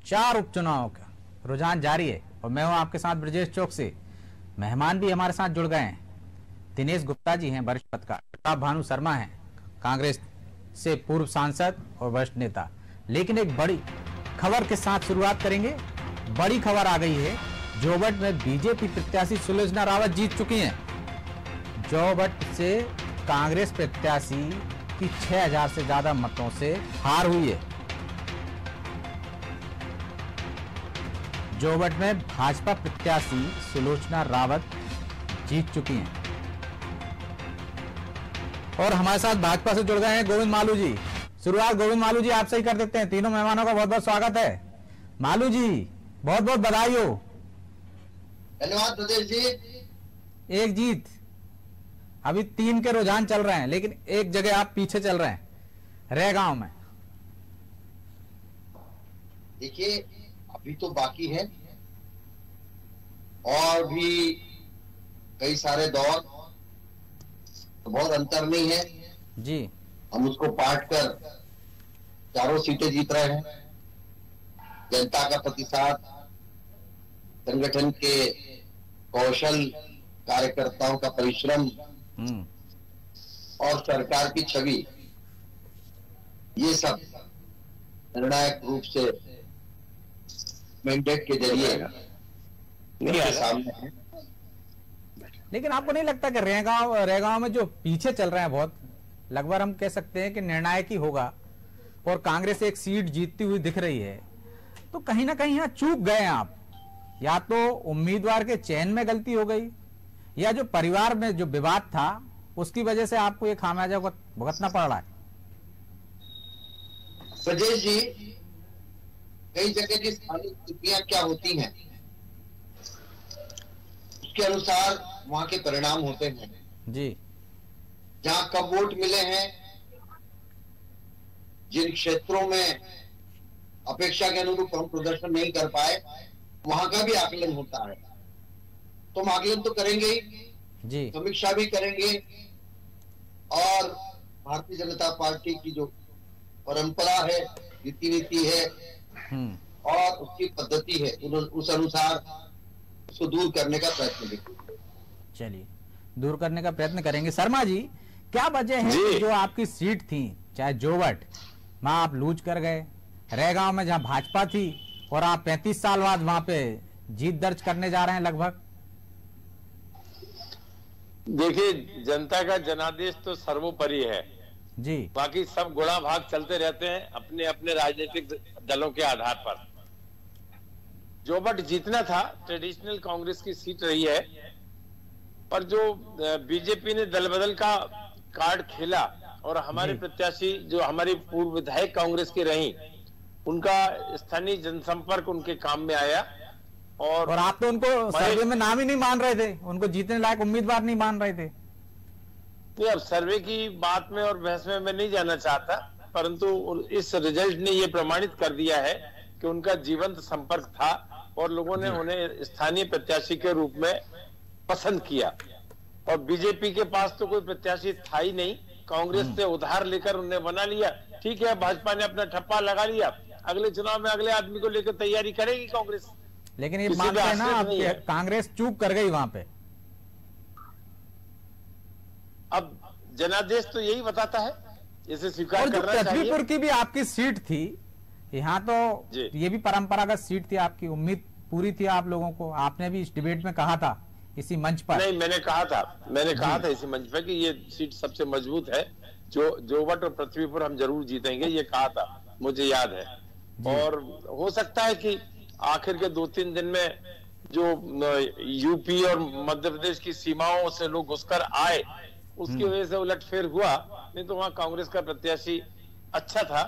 4 उपचुनावों का रुझान जारी है और मैं हूं आपके साथ ब्रजेश चौक से। मेहमान भी हमारे साथ जुड़ गए हैं। दिनेश गुप्ता जी हैं, वरिष्ठ पत्रकार। प्रताप भानु शर्मा हैं, कांग्रेस से पूर्व सांसद और वरिष्ठ नेता। लेकिन एक बड़ी खबर के साथ शुरुआत करेंगे। बड़ी खबर आ गई है, जोबट में बीजेपी प्रत्याशी सुलोचना रावत जीत चुकी हैं। जोबट से कांग्रेस प्रत्याशी की 6000 से ज्यादा मतों से हार हुई है। जोबट में भाजपा प्रत्याशी सुलोचना रावत जीत चुकी हैं। और हमारे साथ भाजपा से जुड़ गए हैं गोविंद मालू जी। शुरुआत गोविंद मालू जी आपसे ही कर देते हैं। तीनों मेहमानों का बहुत बहुत स्वागत है। मालू जी, बहुत बहुत बधाई हो। धन्यवाद प्रदेश जी। एक जीत, अभी 3 के रुझान चल रहे हैं, लेकिन एक जगह आप पीछे चल रहे हैं, रेगांव में। देखिए, अभी तो बाकी है और भी कई सारे दौर, तो बहुत अंतर नहीं है जी। हम उसको पाट कर 4 सीटें जीत रहे हैं। जनता का प्रतिसाद, संगठन के कौशल, कार्यकर्ताओं का परिश्रम और सरकार की छवि, ये सब निर्णायक रूप से मैंडेट के जरिए नहीं सामने है। लेकिन आपको नहीं लगता कि रेगांव में जो पीछे चल रहे हैं बहुत, लगभग हम कह सकते हैं कि निर्णायक ही होगा और कांग्रेस एक सीट जीतती हुई दिख रही है, तो कहीं ना कहीं यहाँ चूक गए हैं आप? या तो उम्मीदवार के चयन में गलती हो गई, या जो परिवार में जो विवाद था उसकी वजह से आपको ये खामियाजा भुगतना पड़ रहा है? प्रजेश जी, कई जगह की स्थानीय स्थितियां क्या होती हैं, उसके अनुसार वहां के परिणाम होते हैं जी। जहां कब वोट मिले हैं, जिन क्षेत्रों में अपेक्षा के अनुरूप हम प्रदर्शन नहीं कर पाए, वहां का भी आकलन होता है। तो हम आकलन तो करेंगे ही जी, समीक्षा भी करेंगे और भारतीय जनता पार्टी की जो परंपरा है, रीति नीति है और उसकी पद्धति है, उस अनुसार उसको दूर करने का प्रयत्न भी करेंगे। चलिए, दूर करने का प्रयत्न करेंगे। शर्मा जी, क्या वजह है कि जो आपकी सीट थी, चाहे जोबट, वहां आप लूज कर गए, रेगांव में जहां भाजपा थी, और आप 35 साल बाद वहां पे जीत दर्ज करने जा रहे हैं लगभग? देखिए, जनता का जनादेश तो सर्वोपरि है जी। बाकी सब गुणा भाग चलते रहते हैं अपने अपने राजनीतिक दलों के आधार पर। जोबट जीतना था, ट्रेडिशनल कांग्रेस की सीट रही है, पर जो बीजेपी ने दल बदल का कार्ड खेला और हमारे प्रत्याशी जो हमारी पूर्व विधायक कांग्रेस की रही, उनका स्थानीय जनसंपर्क उनके काम में आया। और आप तो उनको सर्वे में नाम ही नहीं मान रहे थे, उनको जीतने लायक उम्मीदवार नहीं मान रहे थे। नहीं, अब सर्वे की बात में और बहस में मैं नहीं जाना चाहता, परंतु इस रिजल्ट ने ये प्रमाणित कर दिया है कि उनका जीवंत संपर्क था और लोगों ने उन्हें स्थानीय प्रत्याशी के रूप में पसंद किया। और बीजेपी के पास तो कोई प्रत्याशी था ही नहीं, कांग्रेस से उधार लेकर उन्हें बना लिया। ठीक है, भाजपा ने अपना ठप्पा लगा लिया, अगले चुनाव में अगले आदमी को लेकर तैयारी करेगी कांग्रेस। लेकिन ये मानते हैं ना आप, कांग्रेस चूक कर गई वहां पे। अब जनादेश तो यही बताता है, इसे स्वीकार करना चाहिए। पृथ्वीपुर की भी आपकी सीट थी, यहाँ तो ये भी परंपरागत सीट थी आपकी, उम्मीद पूरी थी आप लोगों को। आपने भी इस डिबेट में कहा था, इसी मंच पर। नहीं, मैंने कहा था इसी मंच पर कि ये सीट सबसे मजबूत है, जोबट और पृथ्वीपुर हम जरूर जीतेंगे, ये कहा था, मुझे याद है। और हो सकता है कि आखिर के 2-3 दिन में जो यूपी और मध्य प्रदेश की सीमाओं से लोग घुसकर आए, उसकी वजह से उलटफेर हुआ, नहीं तो वहां कांग्रेस का प्रत्याशी अच्छा था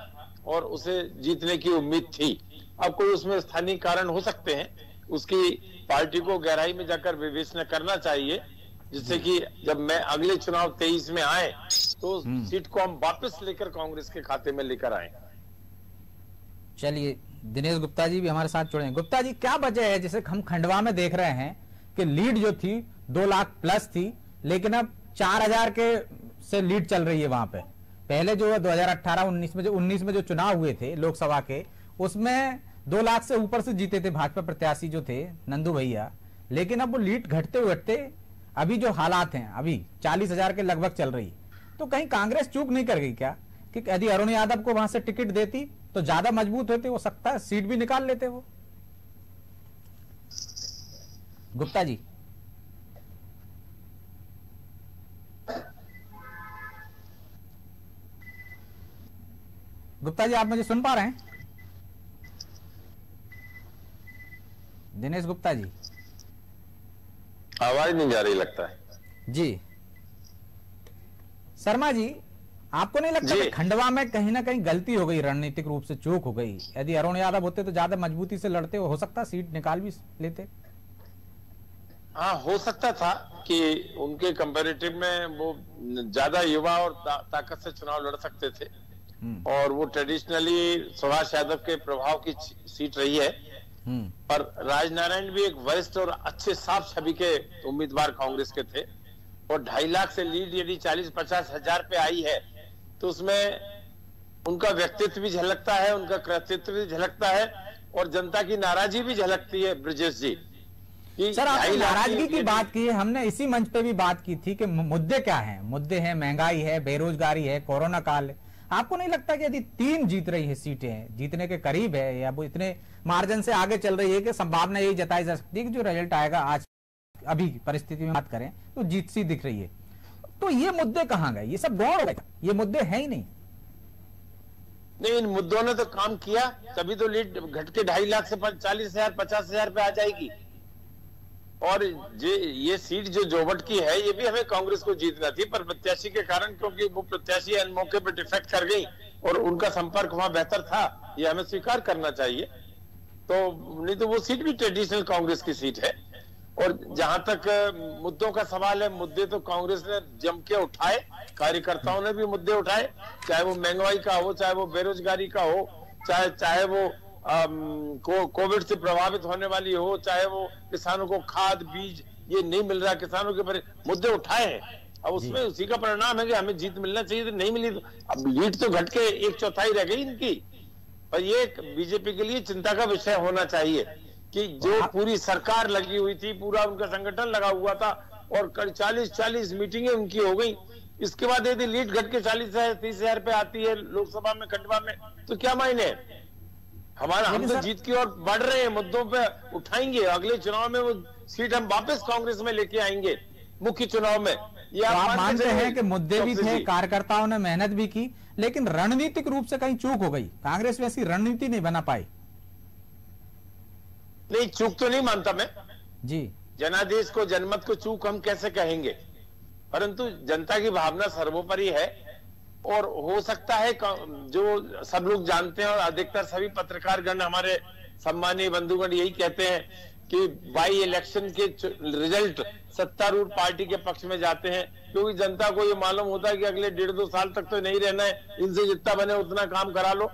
और उसे जीतने की उम्मीद थी। अब कोई उसमें स्थानीय कारण हो सकते हैं, उसकी पार्टी को गहराई में जाकर विवेचना करना चाहिए, जिससे कि जब मैं अगले चुनाव 23 में आए तो सीट को हम वापस लेकर कांग्रेस के खाते में लेकर आए। चलिए, दिनेश गुप्ता जी भी हमारे साथ जुड़े हैं। गुप्ता जी, क्या वजह है, जैसे हम खंडवा में देख रहे हैं कि लीड जो थी 2 लाख प्लस थी, लेकिन अब 4000 के से लीड चल रही है वहां पे। पहले जो 2018-19 में जो चुनाव हुए थे लोकसभा के, उसमें 2 लाख से ऊपर से जीते थे भाजपा प्रत्याशी जो थे नंदू भैया, लेकिन अब वो लीड घटते घटते अभी जो हालात हैं अभी 40,000 के लगभग चल रही, तो कहीं कांग्रेस चूक नहीं कर गई क्या कि यदि अरुण यादव को वहां से टिकट देती तो ज्यादा मजबूत होते, हो सकता है सीट भी निकाल लेते वो। गुप्ता जी, गुप्ता जी आप मुझे सुन पा रहे हैं? दिनेश गुप्ता जी, आवाज नहीं जा रही लगता है जी। शर्मा जी, आपको नहीं लगता कि खंडवा में कहीं ना कहीं गलती हो गई, रणनीतिक रूप से चूक हो गई? यदि अरुण यादव होते तो ज्यादा मजबूती से लड़ते, हो सकता सीट निकाल भी लेते। हाँ, हो सकता था कि उनके कंपैरेटिव में वो ज्यादा युवा और ताकत से चुनाव लड़ सकते थे, और वो ट्रेडिशनली सुभाष यादव के प्रभाव की सीट रही है। पर राजनारायण भी एक वरिष्ठ और अच्छे साफ छवि के उम्मीदवार कांग्रेस के थे, और 2.5 लाख से लीड यदि 40-50 हजार पे आई है तो उसमें उनका व्यक्तित्व भी झलकता है, उनका कृतित्व भी झलकता है, और जनता की नाराजगी भी झलकती है। ब्रजेश जी, सर आपने नाराजगी की बात की है, हमने इसी मंच पे भी बात की थी कि मुद्दे क्या हैं? मुद्दे हैं महंगाई है, बेरोजगारी है, कोरोना काल है। आपको नहीं लगता कि यदि 3 जीत रही है सीटें, जीतने के करीब है, या वो इतने मार्जिन से आगे चल रही है कि संभावना यही जताई जा सकती है कि जो रिजल्ट आएगा आज अभी परिस्थिति में बात करें तो जीत सी दिख रही है, तो ये मुद्दे कहां गए? ये सब गौर हो गए, ये मुद्दे हैं ही नहीं। नहीं, इन मुद्दों ने तो काम किया, तभी तो लीड घट के 2.5 लाख से 40,000 50,000 पे आ जाएगी। और ये सीट जो जोवट की है, ये भी हमें कांग्रेस को जीतना थी, पर प्रत्याशी के कारण, क्योंकि वो प्रत्याशी अन मौके पर डिफेक्ट कर गई और उनका संपर्क वहां बेहतर था, ये हमें स्वीकार करना चाहिए। तो नहीं तो वो सीट भी ट्रेडिशनल कांग्रेस की सीट है। और जहां तक मुद्दों का सवाल है, मुद्दे तो कांग्रेस ने जम के उठाए, कार्यकर्ताओं ने भी मुद्दे उठाए, चाहे वो महंगाई का हो, चाहे वो बेरोजगारी का हो, चाहे वो कोविड से प्रभावित होने वाली हो, चाहे वो किसानों को खाद बीज ये नहीं मिल रहा, किसानों के बड़े मुद्दे उठाए हैं। अब उसमें उसी का परिणाम है कि हमें जीत मिलना चाहिए, तो नहीं मिली। तो अब लीड तो घट के 1/4 रह गई इनकी। पर ये बीजेपी के लिए चिंता का विषय होना चाहिए कि जो पूरी सरकार लगी हुई थी, पूरा उनका संगठन लगा हुआ था, और 40 मीटिंगें उनकी हो गई, इसके बाद यदि लीड घट के 40-30 हजार पे आती है लोकसभा में, खंडवा में, तो क्या मायने है हमारा? हम तो जीत की ओर बढ़ रहे हैं, मुद्दों पे उठाएंगे, अगले चुनाव में वो सीट हम वापस कांग्रेस में लेके आएंगे मुख्य चुनाव में। ये आप मानते हैं कि मुद्दे भी थे, कार्यकर्ताओं ने मेहनत भी की, लेकिन रणनीतिक रूप से कहीं चूक हो गई, कांग्रेस वैसी रणनीति नहीं बना पाई? नहीं, चूक तो नहीं मानता मैं जी। जनादेश को, जनमत को चूक हम कैसे कहेंगे, परंतु जनता की भावना सर्वोपरि है। और हो सकता है जो सब लोग जानते हैं, और अधिकतर सभी पत्रकारगण, हमारे सम्मानीय बंधुगण यही कहते हैं कि बाई इलेक्शन के रिजल्ट सत्तारूढ़ पार्टी के पक्ष में जाते हैं, क्योंकि जनता को ये मालूम होता है कि अगले 1.5-2 साल तक तो नहीं रहना है, इनसे जितना बने उतना काम करा लो।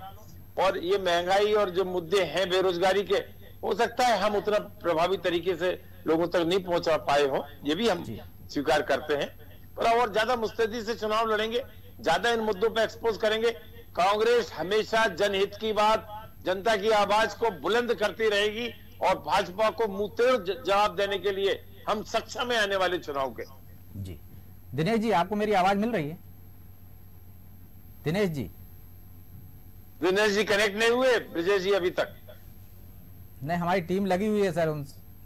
और ये महंगाई और जो मुद्दे हैं बेरोजगारी के, हो सकता है हम उतना प्रभावी तरीके से लोगों तक नहीं पहुंचा पाए हो, ये भी हम स्वीकार करते हैं। पर और ज्यादा मुस्तैदी से चुनाव लड़ेंगे, ज्यादा इन मुद्दों पे एक्सपोज करेंगे। कांग्रेस हमेशा जनहित की बात, जनता की आवाज को बुलंद करती रहेगी, और भाजपा को मुंहतोड़ जवाब देने के लिए हम सक्षम है आने वाले चुनाव के। जी दिनेश जी, आपको मेरी आवाज मिल रही है? दिनेश जी कनेक्ट नहीं हुए ब्रजेश जी अभी तक? नहीं, हमारी टीम लगी हुई है सर,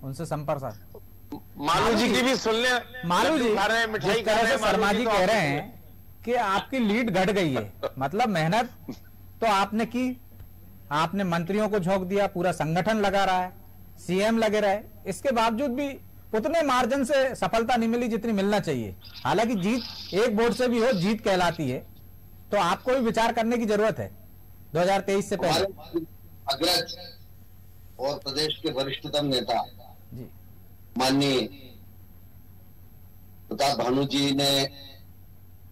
उनसे संपर्क सर। मालू जी की भी सुन ले। मालू जी खा रहे हैं, मिठाई खा रहे हैं। शर्मा जी कह रहे हैं कि आपकी लीड घट गई है, मतलब मेहनत तो आपने की, आपने मंत्रियों को झोंक दिया, पूरा संगठन लगा रहा है, सीएम लगे रहे, इसके बावजूद भी उतने मार्जिन से सफलता नहीं मिली जितनी मिलना चाहिए। हालांकि जीत एक वोट से भी हो, जीत कहलाती है, तो आपको भी विचार करने की जरूरत है 2023 से पहले। अग्रज और प्रदेश के वरिष्ठतम नेता जी माननीय प्रताप भानु जी ने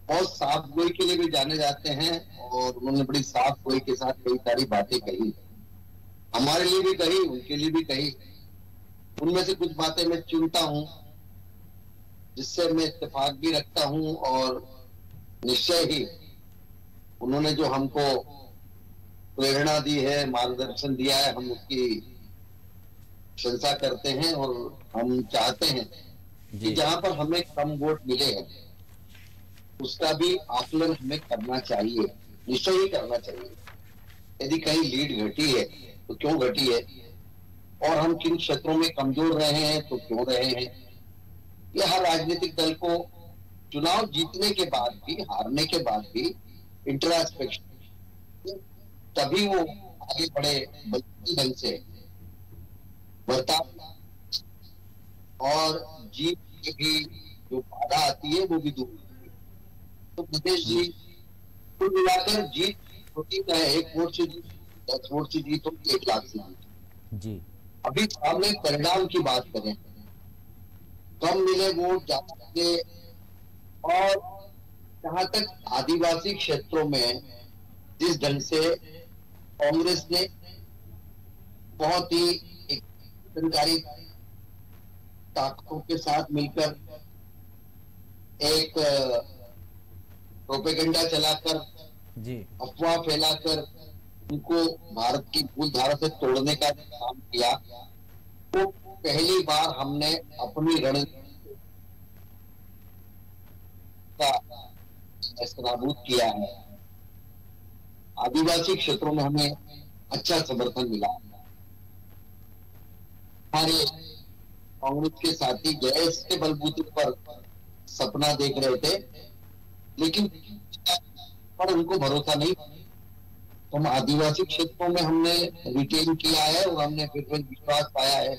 बहुत साफ गोई के लिए भी जाने जाते हैं, और उन्होंने बड़ी साफ गोई के साथ कई सारी बातें कही, हमारे लिए भी कही, उनके लिए भी कही। उनमें से कुछ बातें मैं चुनता हूं जिससे मैं इत्तेफाक भी रखता हूं, और निश्चय ही उन्होंने जो हमको प्रेरणा दी है, मार्गदर्शन दिया है, हम उसकी प्रशंसा करते हैं और हम चाहते हैं कि जहां पर हमें कम वोट मिले हैं उसका भी आकलन हमें करना चाहिए, निश्चय ही करना चाहिए। यदि कहीं लीड घटी है तो क्यों घटी है, और हम किन क्षेत्रों में कमजोर रहे हैं तो क्यों रहे हैं। यह हर राजनीतिक दल को चुनाव जीतने के बाद भी, हारने के बाद भी इंट्रोस्पेक्शन, तभी वो आगे बढ़े मजबूती ढंग से बर्ताव, और जीत की भी जो बाधा आती है वो भी दूर। तो ब्रजेश जी, कुल मिलाकर जीत होती है 1 वोट से जीत, 10 वोट से जीत, 1 लाख से जीत जी। अभी सामने परिणाम की बात करें, कम मिले वोट, ज्यादा मिले, और जहां तक आदिवासी क्षेत्रों में जिस ढंग से कांग्रेस ने बहुत ही एक सरकारी ताकतों के साथ मिलकर एक प्रोपेगेंडा चलाकर, जी, अफवाह फैलाकर उनको भारत की मूल धारा से तोड़ने का काम किया, तो पहली बार हमने अपनी रणनीति का नाबूद किया है। आदिवासी क्षेत्रों में हमें अच्छा समर्थन मिला। हमारे कांग्रेस के साथी गैस के बलबूते पर सपना देख रहे थे, लेकिन पर उनको भरोसा नहीं। हम आदिवासी क्षेत्रों में हमने रिटेन किया है और हमने फिर विश्वास पाया है।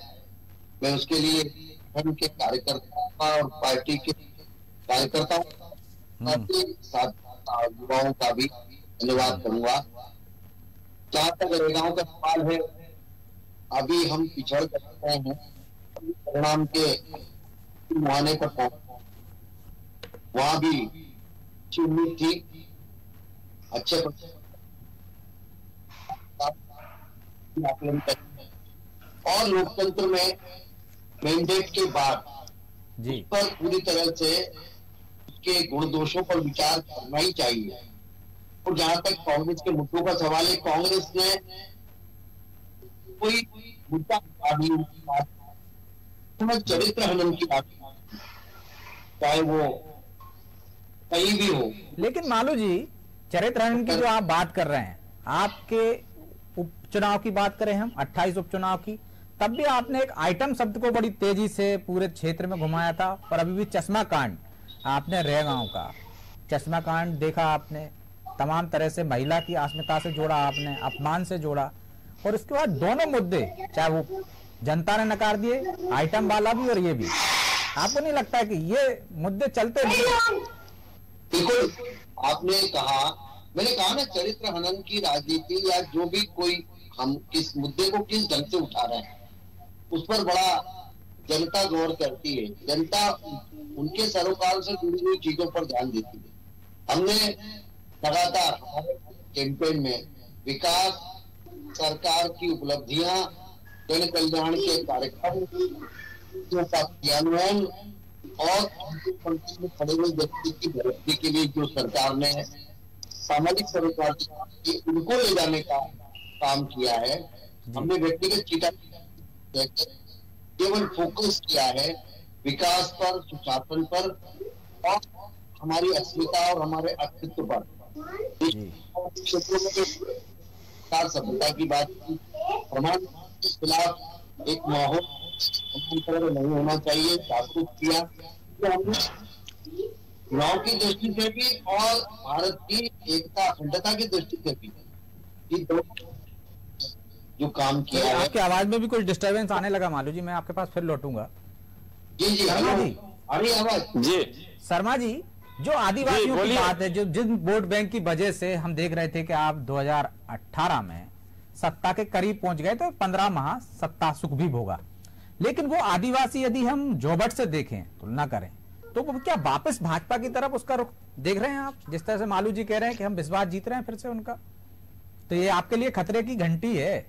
मैं उसके लिए के कार्यकर्ताओं का और पार्टी के कार्यकर्ताओं के साथ युवाओं का भी धन्यवाद करूंगा। जहां तक रेगांव का सवाल है, अभी हम पिछड़ सकते हैं, परिणाम के मुहाने पर पहुंचे, वहां भी अच्छी उम्मीद थी, अच्छे और लोकतंत्र में मैंडेट के बाद उस पर पूरी तरह से उसके गुण दोषों पर विचार करना ही चाहिए। और जहां तक कांग्रेस के मुद्दों का सवाल है, कांग्रेस ने कोई मुद्दा चरित्र हनन की बात, चाहे वो कहीं भी हो। लेकिन मालू जी, चरित्र हनन की जो आप बात कर रहे हैं, आपके उपचुनाव की बात करें हम 28 उपचुनाव की, तब भी आपने एक आइटम शब्द को बड़ी तेजी से पूरे क्षेत्र में घुमाया था। और अभी भी चश्मा कांड, आपने रेगांव का चश्मा कांड देखा, आपने तमाम तरह से महिला की अस्मिता से जोड़ा, आपने अपमान से जोड़ा, और उसके बाद दोनों मुद्दे चाहे वो जनता ने नकार दिए, आइटम वाला भी और ये भी। आपको नहीं लगता है कि ये मुद्दे चलते नहीं? देखो, आपने कहा, मैंने कहा ना, चरित्र हनन की राजनीति या जो भी कोई हम किस मुद्दे को किस ढंग से उठा रहे हैं उस पर बड़ा जनता गौर करती है। जनता उनके सरोकार से जुड़ी हुई चीजों पर ध्यान देती है। हमने लगातार हमारे कैंपेन में विकास, सरकार की उपलब्धियां, जन कल्याण के कार्यक्रम का क्रियान्वयन और खड़े हुए व्यक्ति की बेहतरी के लिए जो सरकार ने सामाजिक सरोकार उनको ले जाने का काम किया है। हमने व्यक्तिगत चीटा केवल फोकस किया है विकास पर, सुशासन पर और हमारी अस्मिता और हमारे अस्तित्व पर। क्षेत्रों में सभ्यता की बात की, प्रमाण के खिलाफ एक माहौल नहीं होना चाहिए, जागरूक किया। तो हमने चुनाव की दृष्टि से भी और भारत की एकता अखंडता की दृष्टि से भी जो काम किया है। आपकी आवाज में भी कुछ डिस्टरबेंस आने लगा मालू जी, मैं आपके पास फिर लौटूंगा। जी जी, शर्मा जी, आ रही आवाज? जी शर्मा जी, जो आदिवासियों की बात है, जो जिन वोट बैंक की वजह से हम देख रहे थे कि आप 2018 में सत्ता के करीब पहुंच गए, तो 15 माह सत्ता सुख भी भोगा, लेकिन वो आदिवासी यदि हम जोबट से देखें, तुलना करें, तो वो क्या वापस भाजपा की तरफ उसका रुख देख रहे हैं आप? जिस तरह से मालू जी कह रहे हैं कि हम विश्वास जीत रहे हैं फिर से उनका, तो ये आपके लिए खतरे की घंटी है।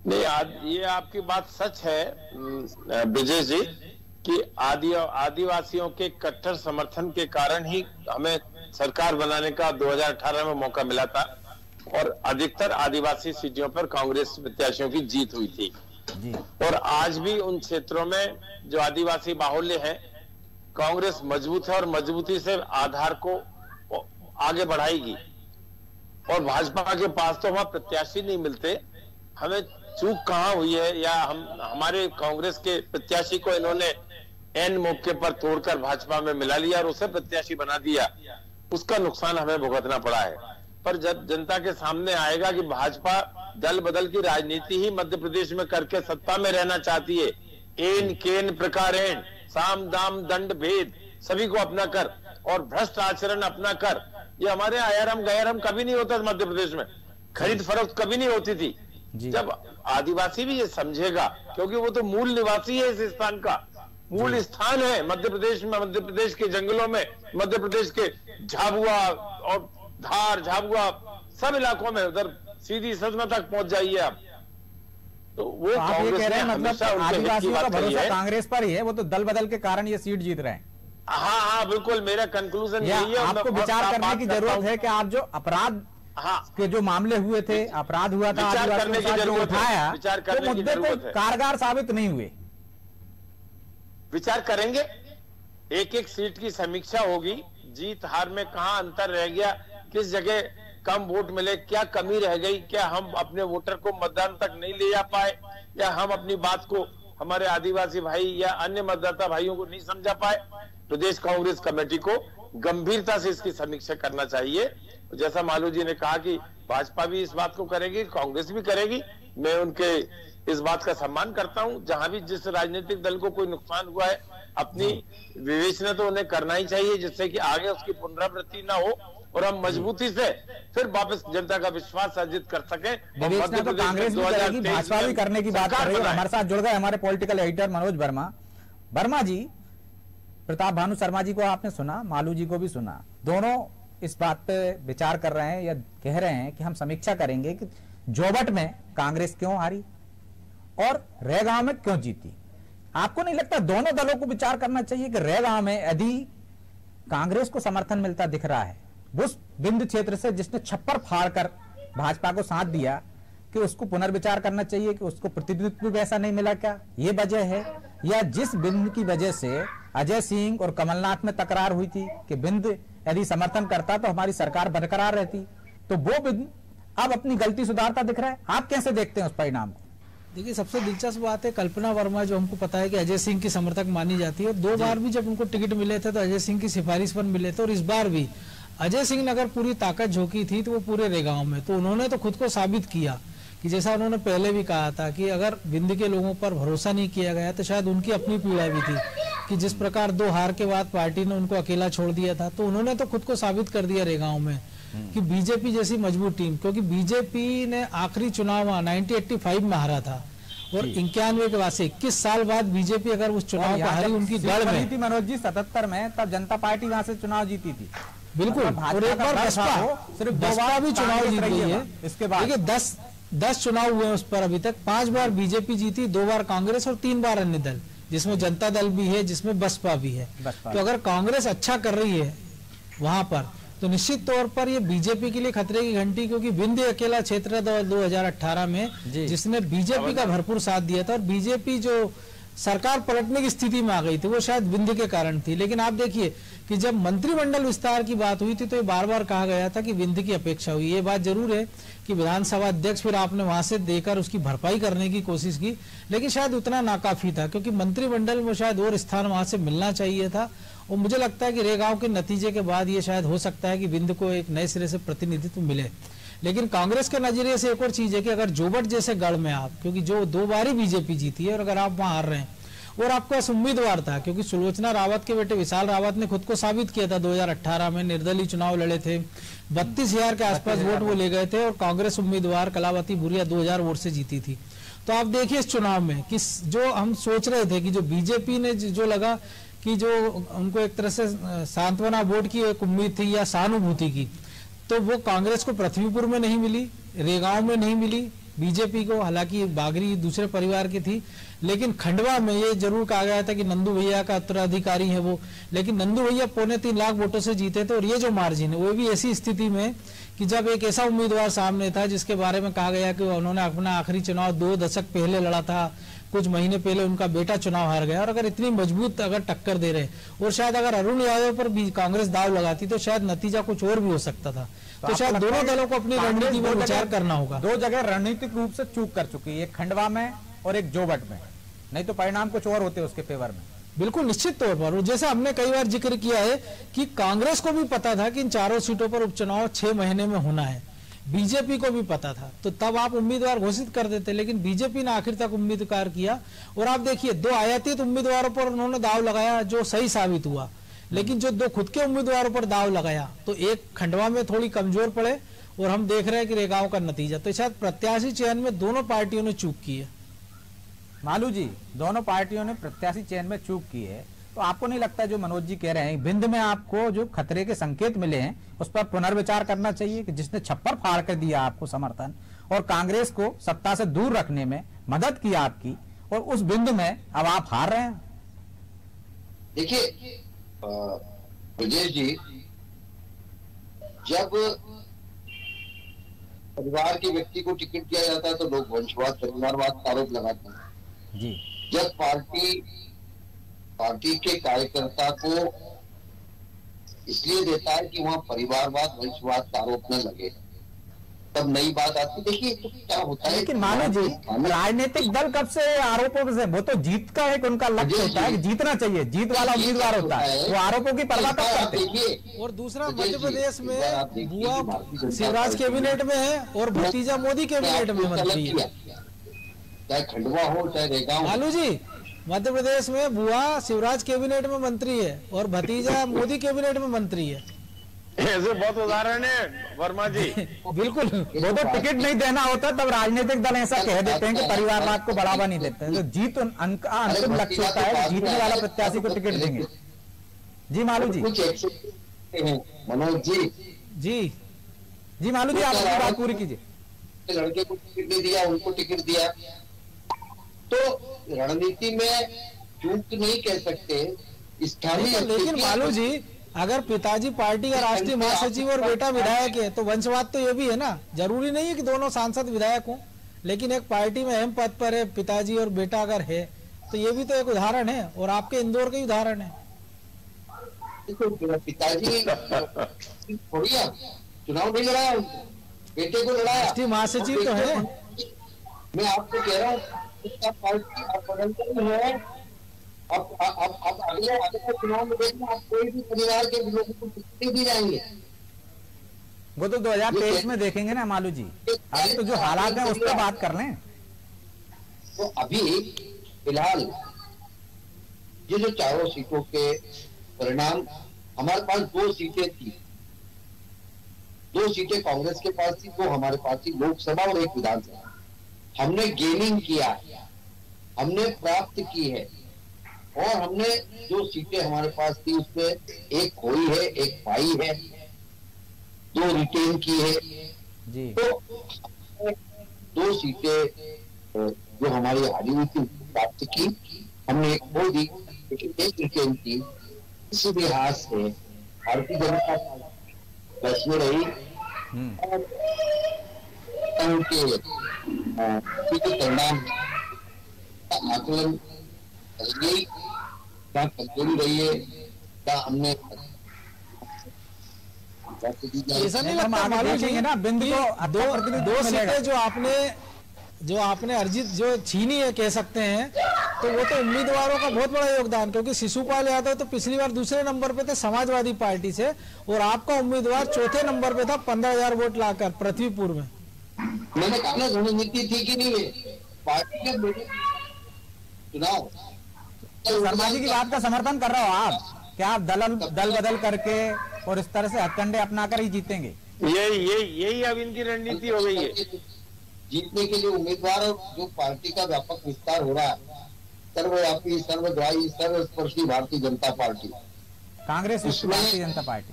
नहीं, ये आपकी बात सच है ब्रजेश जी, कि आदिवासियों के कट्टर समर्थन के कारण ही हमें सरकार बनाने का 2018 में मौका मिला था और अधिकतर आदिवासी सीटों पर कांग्रेस प्रत्याशियों की जीत हुई थी जी। और आज भी उन क्षेत्रों में जो आदिवासी बाहुल्य है, कांग्रेस मजबूत है और मजबूती से आधार को आगे बढ़ाएगी। और भाजपा के पास तो वहां प्रत्याशी नहीं मिलते। हमें चूक कहां हुई है, या हमारे कांग्रेस के प्रत्याशी को इन्होंने एन मौके पर तोड़कर भाजपा में मिला लिया और उसे प्रत्याशी बना दिया, उसका नुकसान हमें भुगतना पड़ा है। पर जब जनता के सामने आएगा कि भाजपा दल बदल की राजनीति ही मध्य प्रदेश में करके सत्ता में रहना चाहती है, एन केन प्रकारेण साम दाम दंड भेद सभी को अपना कर और भ्रष्ट आचरण अपना कर, ये हमारे आयारम गैरम कभी नहीं होता मध्य प्रदेश में, खरीद फरोख्त कभी नहीं होती थी। जब आदिवासी भी ये समझेगा, क्योंकि वो तो मूल निवासी है इस स्थान का, मूल स्थान है मध्य प्रदेश में, मध्य प्रदेश के जंगलों में, मध्य प्रदेश के झाबुआ और धार झाबुआ सब इलाकों में, उधर सीधी सतना तक पहुंच जाइए आप। तो वो आप ये कह रहे हैं मतलब आदिवासियों का भरोसा कांग्रेस पर ही है, वो तो दल बदल के कारण ये सीट जीत रहे हैं। हाँ, बिल्कुल मेरा कंक्लूजन यही है। आपको विचार करने की जरूरत है कि आप जो अपराध के जो मामले हुए थे, अपराध हुआ था, विचार करने की जरूरत उठाया, विचार करने तो मुद्दे को कारगर साबित नहीं हुए। विचार करेंगे, एक एक सीट की समीक्षा होगी, जीत हार में कहां अंतर रह गया, किस जगह कम वोट मिले, क्या कमी रह गई, क्या हम अपने वोटर को मतदान तक नहीं ले जा पाए, या हम अपनी बात को हमारे आदिवासी भाई या अन्य मतदाता भाइयों को नहीं समझा पाए। प्रदेश कांग्रेस कमेटी को गंभीरता से इसकी समीक्षा करना चाहिए। जैसा मालू जी ने कहा कि भाजपा भी इस बात को करेगी, कांग्रेस भी करेगी, मैं उनके इस बात का सम्मान करता हूं। जहां भी जिस राजनीतिक दल को कोई नुकसान हुआ है, अपनी विवेचना तो उन्हें करना ही चाहिए, जिससे कि आगे उसकी पुनरावृत्ति ना हो और हम मजबूती से फिर वापस जनता का विश्वास अर्जित कर सकें। विवेचना तो कांग्रेस भी करेगी, भाजपा भी करने की बात कर रही है। हमारे साथ जुड़ गए हमारे पॉलिटिकल एडिटर मनोज वर्मा। वर्मा जी, प्रताप भानु शर्मा जी को आपने सुना, मालू जी को भी सुना, दोनों इस बात पे विचार कर रहे हैं या कह रहे हैं कि हम समीक्षा करेंगे कि जोबट में कांग्रेस क्यों हारी और रैगांव में क्यों जीती। आपको नहीं लगता दोनों दलों को विचार करना चाहिए कि रैगांव में यदि कांग्रेस को समर्थन मिलता दिख रहा है, उस बिंदु क्षेत्र से जिसने छप्पर फाड़ कर भाजपा को साथ दिया, कि उसको पुनर्विचार करना चाहिए कि उसको प्रतिनिधित्व वैसा नहीं मिला, क्या ये वजह है? या जिस बिंदु की वजह से अजय सिंह और कमलनाथ में तकरार हुई थी कि बिंदु यदि समर्थन करता तो हमारी सरकार बरकरार रहती, तो वो बिंदु अब अपनी गलती सुधारता दिख रहा है। आप कैसे देखते हैं उस परिणाम को? देखिए, सबसे दिलचस्प बात है, कल्पना वर्मा जो हमको पता है कि अजय सिंह की समर्थक मानी जाती है, 2 बार भी जब उनको टिकट मिले थे तो अजय सिंह की सिफारिश पर मिले थे, और इस बार भी अजय सिंह ने अगर पूरी ताकत झोंकी थी तो वो पूरे रेगांव में, तो उन्होंने तो खुद को साबित किया कि जैसा उन्होंने पहले भी कहा था कि अगर बिंद के लोगों पर भरोसा नहीं किया गया तो शायद उनकी अपनी पीड़ा भी थी कि जिस प्रकार 2 हार के बाद पार्टी ने उनको अकेला छोड़ दिया था, तो उन्होंने तो खुद को साबित कर दिया रेगांव में कि बीजेपी जैसी मजबूत टीम, क्योंकि बीजेपी ने आखिरी चुनाव 1985 में हारा था और 91 के बाद से 21 साल बाद बीजेपी अगर उस चुनाव को हारी उनकी गढ़ में, मनोज जी 77 में, तब जनता पार्टी वहां से चुनाव जीती थी। बिल्कुल, और एक बार सिर्फ 2 बार भी चुनाव जीत गई है। इसके बाद देखिए 10 चुनाव हुए उस पर, अभी तक 5 बार बीजेपी जीती, 2 बार कांग्रेस और 3 बार अन्य दल, जिसमें जनता दल भी है, जिसमें बसपा भी है। तो अगर कांग्रेस अच्छा कर रही है वहां पर, तो निश्चित तौर पर ये बीजेपी के लिए खतरे की घंटी, क्योंकि बिंद अकेला क्षेत्र है 2018 में जिसने बीजेपी का भरपूर साथ दिया था, और बीजेपी जो सरकार पलटने की स्थिति में आ गई थी वो शायद बिंद के कारण थी। लेकिन आप देखिए कि जब मंत्रिमंडल विस्तार की बात हुई थी तो ये बार बार कहा गया था कि बिंद की अपेक्षा हुई। ये बात जरूर है कि विधानसभा अध्यक्ष फिर आपने वहां से देकर उसकी भरपाई करने की कोशिश की, लेकिन शायद उतना नाकाफी था, क्योंकि मंत्रिमंडल में शायद और स्थान वहां से मिलना चाहिए था। और मुझे लगता है कि रेगांव के नतीजे के बाद ये शायद हो सकता है कि बिंद को एक नए सिरे से प्रतिनिधित्व मिले। लेकिन कांग्रेस के नजरिए से एक और चीज है कि अगर जोबट जैसे गढ़ में आप, क्योंकि जो 2 बार ही बीजेपी जीती है, और अगर आप वहां हार रहे हैं और आपको ऐसा उम्मीदवार था, क्योंकि सुलोचना रावत के बेटे विशाल रावत ने खुद को साबित किया था 2018 में, निर्दलीय चुनाव लड़े थे, 32,000 के आसपास वोट वो ले गए थे, और कांग्रेस उम्मीदवार कलावती भूरिया 2000 वोट से जीती थी। तो आप देखिए इस चुनाव में कि जो हम सोच रहे थे कि जो बीजेपी ने जो लगा कि जो उनको एक तरह से सांत्वना वोट की एक उम्मीद थी या सहानुभूति की, तो वो कांग्रेस को पृथ्वीपुर में नहीं मिली, रेगांव में नहीं मिली बीजेपी को, हालांकि बागरी दूसरे परिवार की थी, लेकिन खंडवा में ये जरूर कहा गया था कि नंदू भैया का उत्तराधिकारी है वो, लेकिन नंदू भैया 3.25 लाख वोटों से जीते थे। और ये जो मार्जिन है वो भी ऐसी स्थिति में कि जब एक ऐसा उम्मीदवार सामने था जिसके बारे में कहा गया कि उन्होंने अपना आखिरी चुनाव 2 दशक पहले लड़ा था, कुछ महीने पहले उनका बेटा चुनाव हार गया, और अगर इतनी मजबूत अगर टक्कर दे रहे और शायद अगर अरुण यादव पर भी कांग्रेस दाव लगाती तो शायद नतीजा कुछ और भी हो सकता था। तो शायद दोनों दलों को अपनी रणनीति में विचार करना होगा। 2 जगह रणनीतिक रूप से चूक कर चुकी है, एक खंडवा में और एक जोबट में, नहीं तो परिणाम कुछ और होते उसके फेवर में। बिल्कुल निश्चित तौर पर, और जैसे हमने कई बार जिक्र किया है कि कांग्रेस को भी पता था कि इन 4 सीटों पर उपचुनाव 6 महीने में होना है, बीजेपी को भी पता था, तो तब आप उम्मीदवार घोषित कर देते, लेकिन बीजेपी ने आखिर तक उम्मीदवार किया। और आप देखिए 2 आयातित उम्मीदवारों पर उन्होंने दाव लगाया जो सही साबित हुआ, लेकिन जो 2 खुद के उम्मीदवारों पर दाव लगाया तो एक खंडवा में थोड़ी कमजोर पड़े, और हम देख रहे हैं कि रेगांव का नतीजा। तो शायद प्रत्याशी चयन में दोनों पार्टियों ने चूक की है। मालू जी, दोनों पार्टियों ने प्रत्याशी चयन में चूक की है, तो आपको नहीं लगता जो मनोज जी कह रहे हैं भिंड में आपको जो खतरे के संकेत मिले हैं उस पर पुनर्विचार करना चाहिए कि जिसने छप्पर फाड़ कर दिया आपको समर्थन और कांग्रेस को सत्ता से दूर रखने में मदद की आपकी, और उस भिंड में अब आप हार रहे हैं? देखिए ब्रजेश जी, जब परिवार के व्यक्ति को टिकट दिया जाता है तो लोग वंशवाद परिवारवाद का आरोप लगाते हैं जी। जब पार्टी के कार्यकर्ता को इसलिए देता है कि वहां परिवारवाद वंशवाद का आरोप न लगे, तब नई बात आती। देखिए तो क्या होता है, लेकिन मानो जी राजनीतिक दल कब से आरोपों से, वो तो जीत का एक उनका लक्ष्य होता है कि जीतना चाहिए, जीत वाला उम्मीदवार होता है, वो आरोपों की परवाह कब करते हैं? और दूसरा मध्य प्रदेश में बुआ शिवराज कैबिनेट में है और भतीजा मोदी कैबिनेट में मंत्री है, चाहे खंडवा हो चाहे रेगांव। लालू जी, मध्य प्रदेश में बुआ शिवराज कैबिनेट में मंत्री है और भतीजा मोदी कैबिनेट में मंत्री है। ऐसे बहुत उदाहरण है वर्मा जी। बिल्कुल, वो तो टिकट नहीं देना होता तब राजनीतिक दल ऐसा कह देते हैं कि परिवारवाद को बढ़ावा नहीं देते, तो जीत अंतिम लक्ष्य होता है, जीतने वाला प्रत्याशी को टिकट देंगे। जी मालू जी। मनोज जी जी मालू जी, आप अपनी बात पूरी कीजिए। लड़के को टिकट नहीं दिया, उनको टिकट दिया, तो रणनीति में चूक नहीं कह सकते स्थानीय। लेकिन मालू जी, अगर पिताजी पार्टी का राष्ट्रीय महासचिव और बेटा विधायक है तो वंशवाद तो ये भी है ना। जरूरी नहीं है कि दोनों सांसद विधायक हों, लेकिन एक पार्टी में अहम पद पर है पिताजी और बेटा अगर है तो ये भी तो एक उदाहरण है, और आपके इंदौर का उदाहरण है। पिताजी बढ़िया चुनाव नहीं लड़ाया, बेटे को लड़ाया, राष्ट्रीय महासचिव तो है। मैं आपको कह रहा हूँ पार्टी आप बदलते है। अब अगले चुनाव में देखना, आप कोई भी परिवार के लोगों को टिकट भी जाएंगे, वो तो 2023 में देखेंगे ना मालू जी। अभी तो जो हालात है उस पर बात कर लें। तो अभी फिलहाल ये जो 4 सीटों के परिणाम, हमारे पास 2 सीटें थी, 2 सीटें कांग्रेस के पास थी, 2 हमारे पास थी, लोकसभा और 1 विधानसभा। हमने गेनिंग किया, हमने प्राप्त की है, और हमने जो सीटें हमारे पास थी उसमें 1 खोई है, 1 पाई है, 2 रिटेन की है जी। तो 2 सीटें जो हमारी हारी हुई थी प्राप्त की, हमने 1 खो दी लेकिन 1 रिटेन की। इस लिहाज से भारतीय जनता पार्टी बस में रही और उनके परिणाम आकलन क्या कमजोरी रही है, क्या हमने ऐसा नहीं लगता मालूम चाहिए ना। बिंदु को 2 सीटें जो आपने अर्जित जो छीनी है कह सकते हैं, तो वो तो उम्मीदवारों का बहुत बड़ा योगदान, क्योंकि शिशुपाल यादव तो पिछली बार दूसरे नंबर पे थे समाजवादी पार्टी से, और आपका उम्मीदवार चौथे नंबर पे था 15,000 वोट लाकर पृथ्वीपुर में। मैंने कहा रणनीति थी कि नहीं पार्टी के चुनाव। शर्मा जी की बात का समर्थन कर रहे हो आप? क्या आप दल बदल करके और इस तरह से हथकंडे अपनाकर ही जीतेंगे? यही अब इनकी रणनीति हो गई है। जीतने के लिए उम्मीदवार और जो पार्टी का व्यापक विस्तार हो रहा है, सर्वव्यापी सर्वग्राही सर्वस्पर्शी भारतीय जनता पार्टी, कांग्रेस भारतीय जनता पार्टी।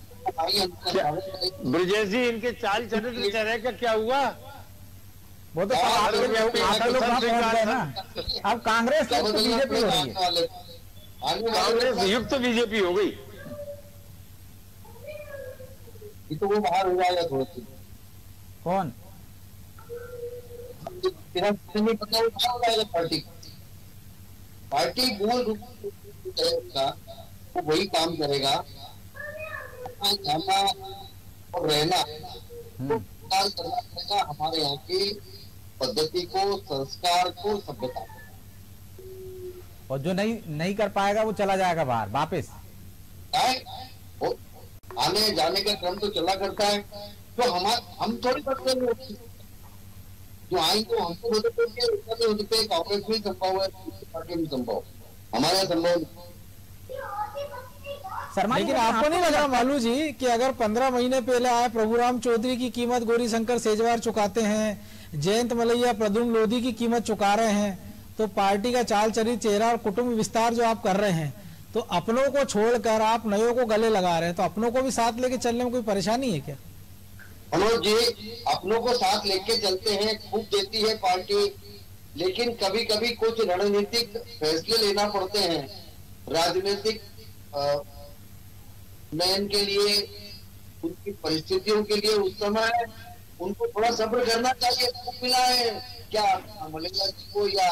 ब्रजेश जी, इनके चाल चरित्र चेहरे का क्या हुआ? वो तो आप लोग वहाँ पहुंच गए ना। अब कांग्रेस तो बीजेपी हो रही है, कांग्रेस युक्त बीजेपी हो गई। तो वो बाहर हो जाएगा थोड़ा सी। कौन? पता वो बाहर हो जाएगा पार्टी मूल रूप से वो वही काम करेगा, जाना और रहना तो करना पड़ेगा हमारे यहाँ की पद्धति को, संस्कार को, सभ्यता को। और जो नहीं कर पाएगा वो चला जाएगा बाहर वापस। आने जाने का क्रम तो चला करता है, तो हम थोड़ी करते हैं। जो आएंगे हमको मदद करके कांग्रेस में संभव है, पार्टी में संभव, हमारे यहाँ संभव। लेकिन आपको नहीं लग रहा मालू जी कि अगर 15 महीने पहले आए प्रभुराम चौधरी की कीमत गौरी शंकर सेजवार चुकाते हैं, जयंत मलैया प्रद्युम्न लोधी की कीमत चुका रहे हैं, तो पार्टी का चाल चरित्र, चेहरा और कुटुंब विस्तार जो आप कर रहे हैं, तो अपनों को छोड़कर आप नयों को गले लगा रहे हैं, तो अपनों को भी साथ लेके चलने में कोई परेशानी है क्या? मनोज जी, अपनों को साथ लेके चलते हैं, खूब देती है पार्टी, लेकिन कभी कभी कुछ रणनीतिक फैसले लेना पड़ते हैं। राजनीतिक उन्नयन के लिए, उनकी परिस्थितियों के लिए उस समय उनको थोड़ा सब्र करना चाहिए। खूब मिला है क्या मलैया जी को या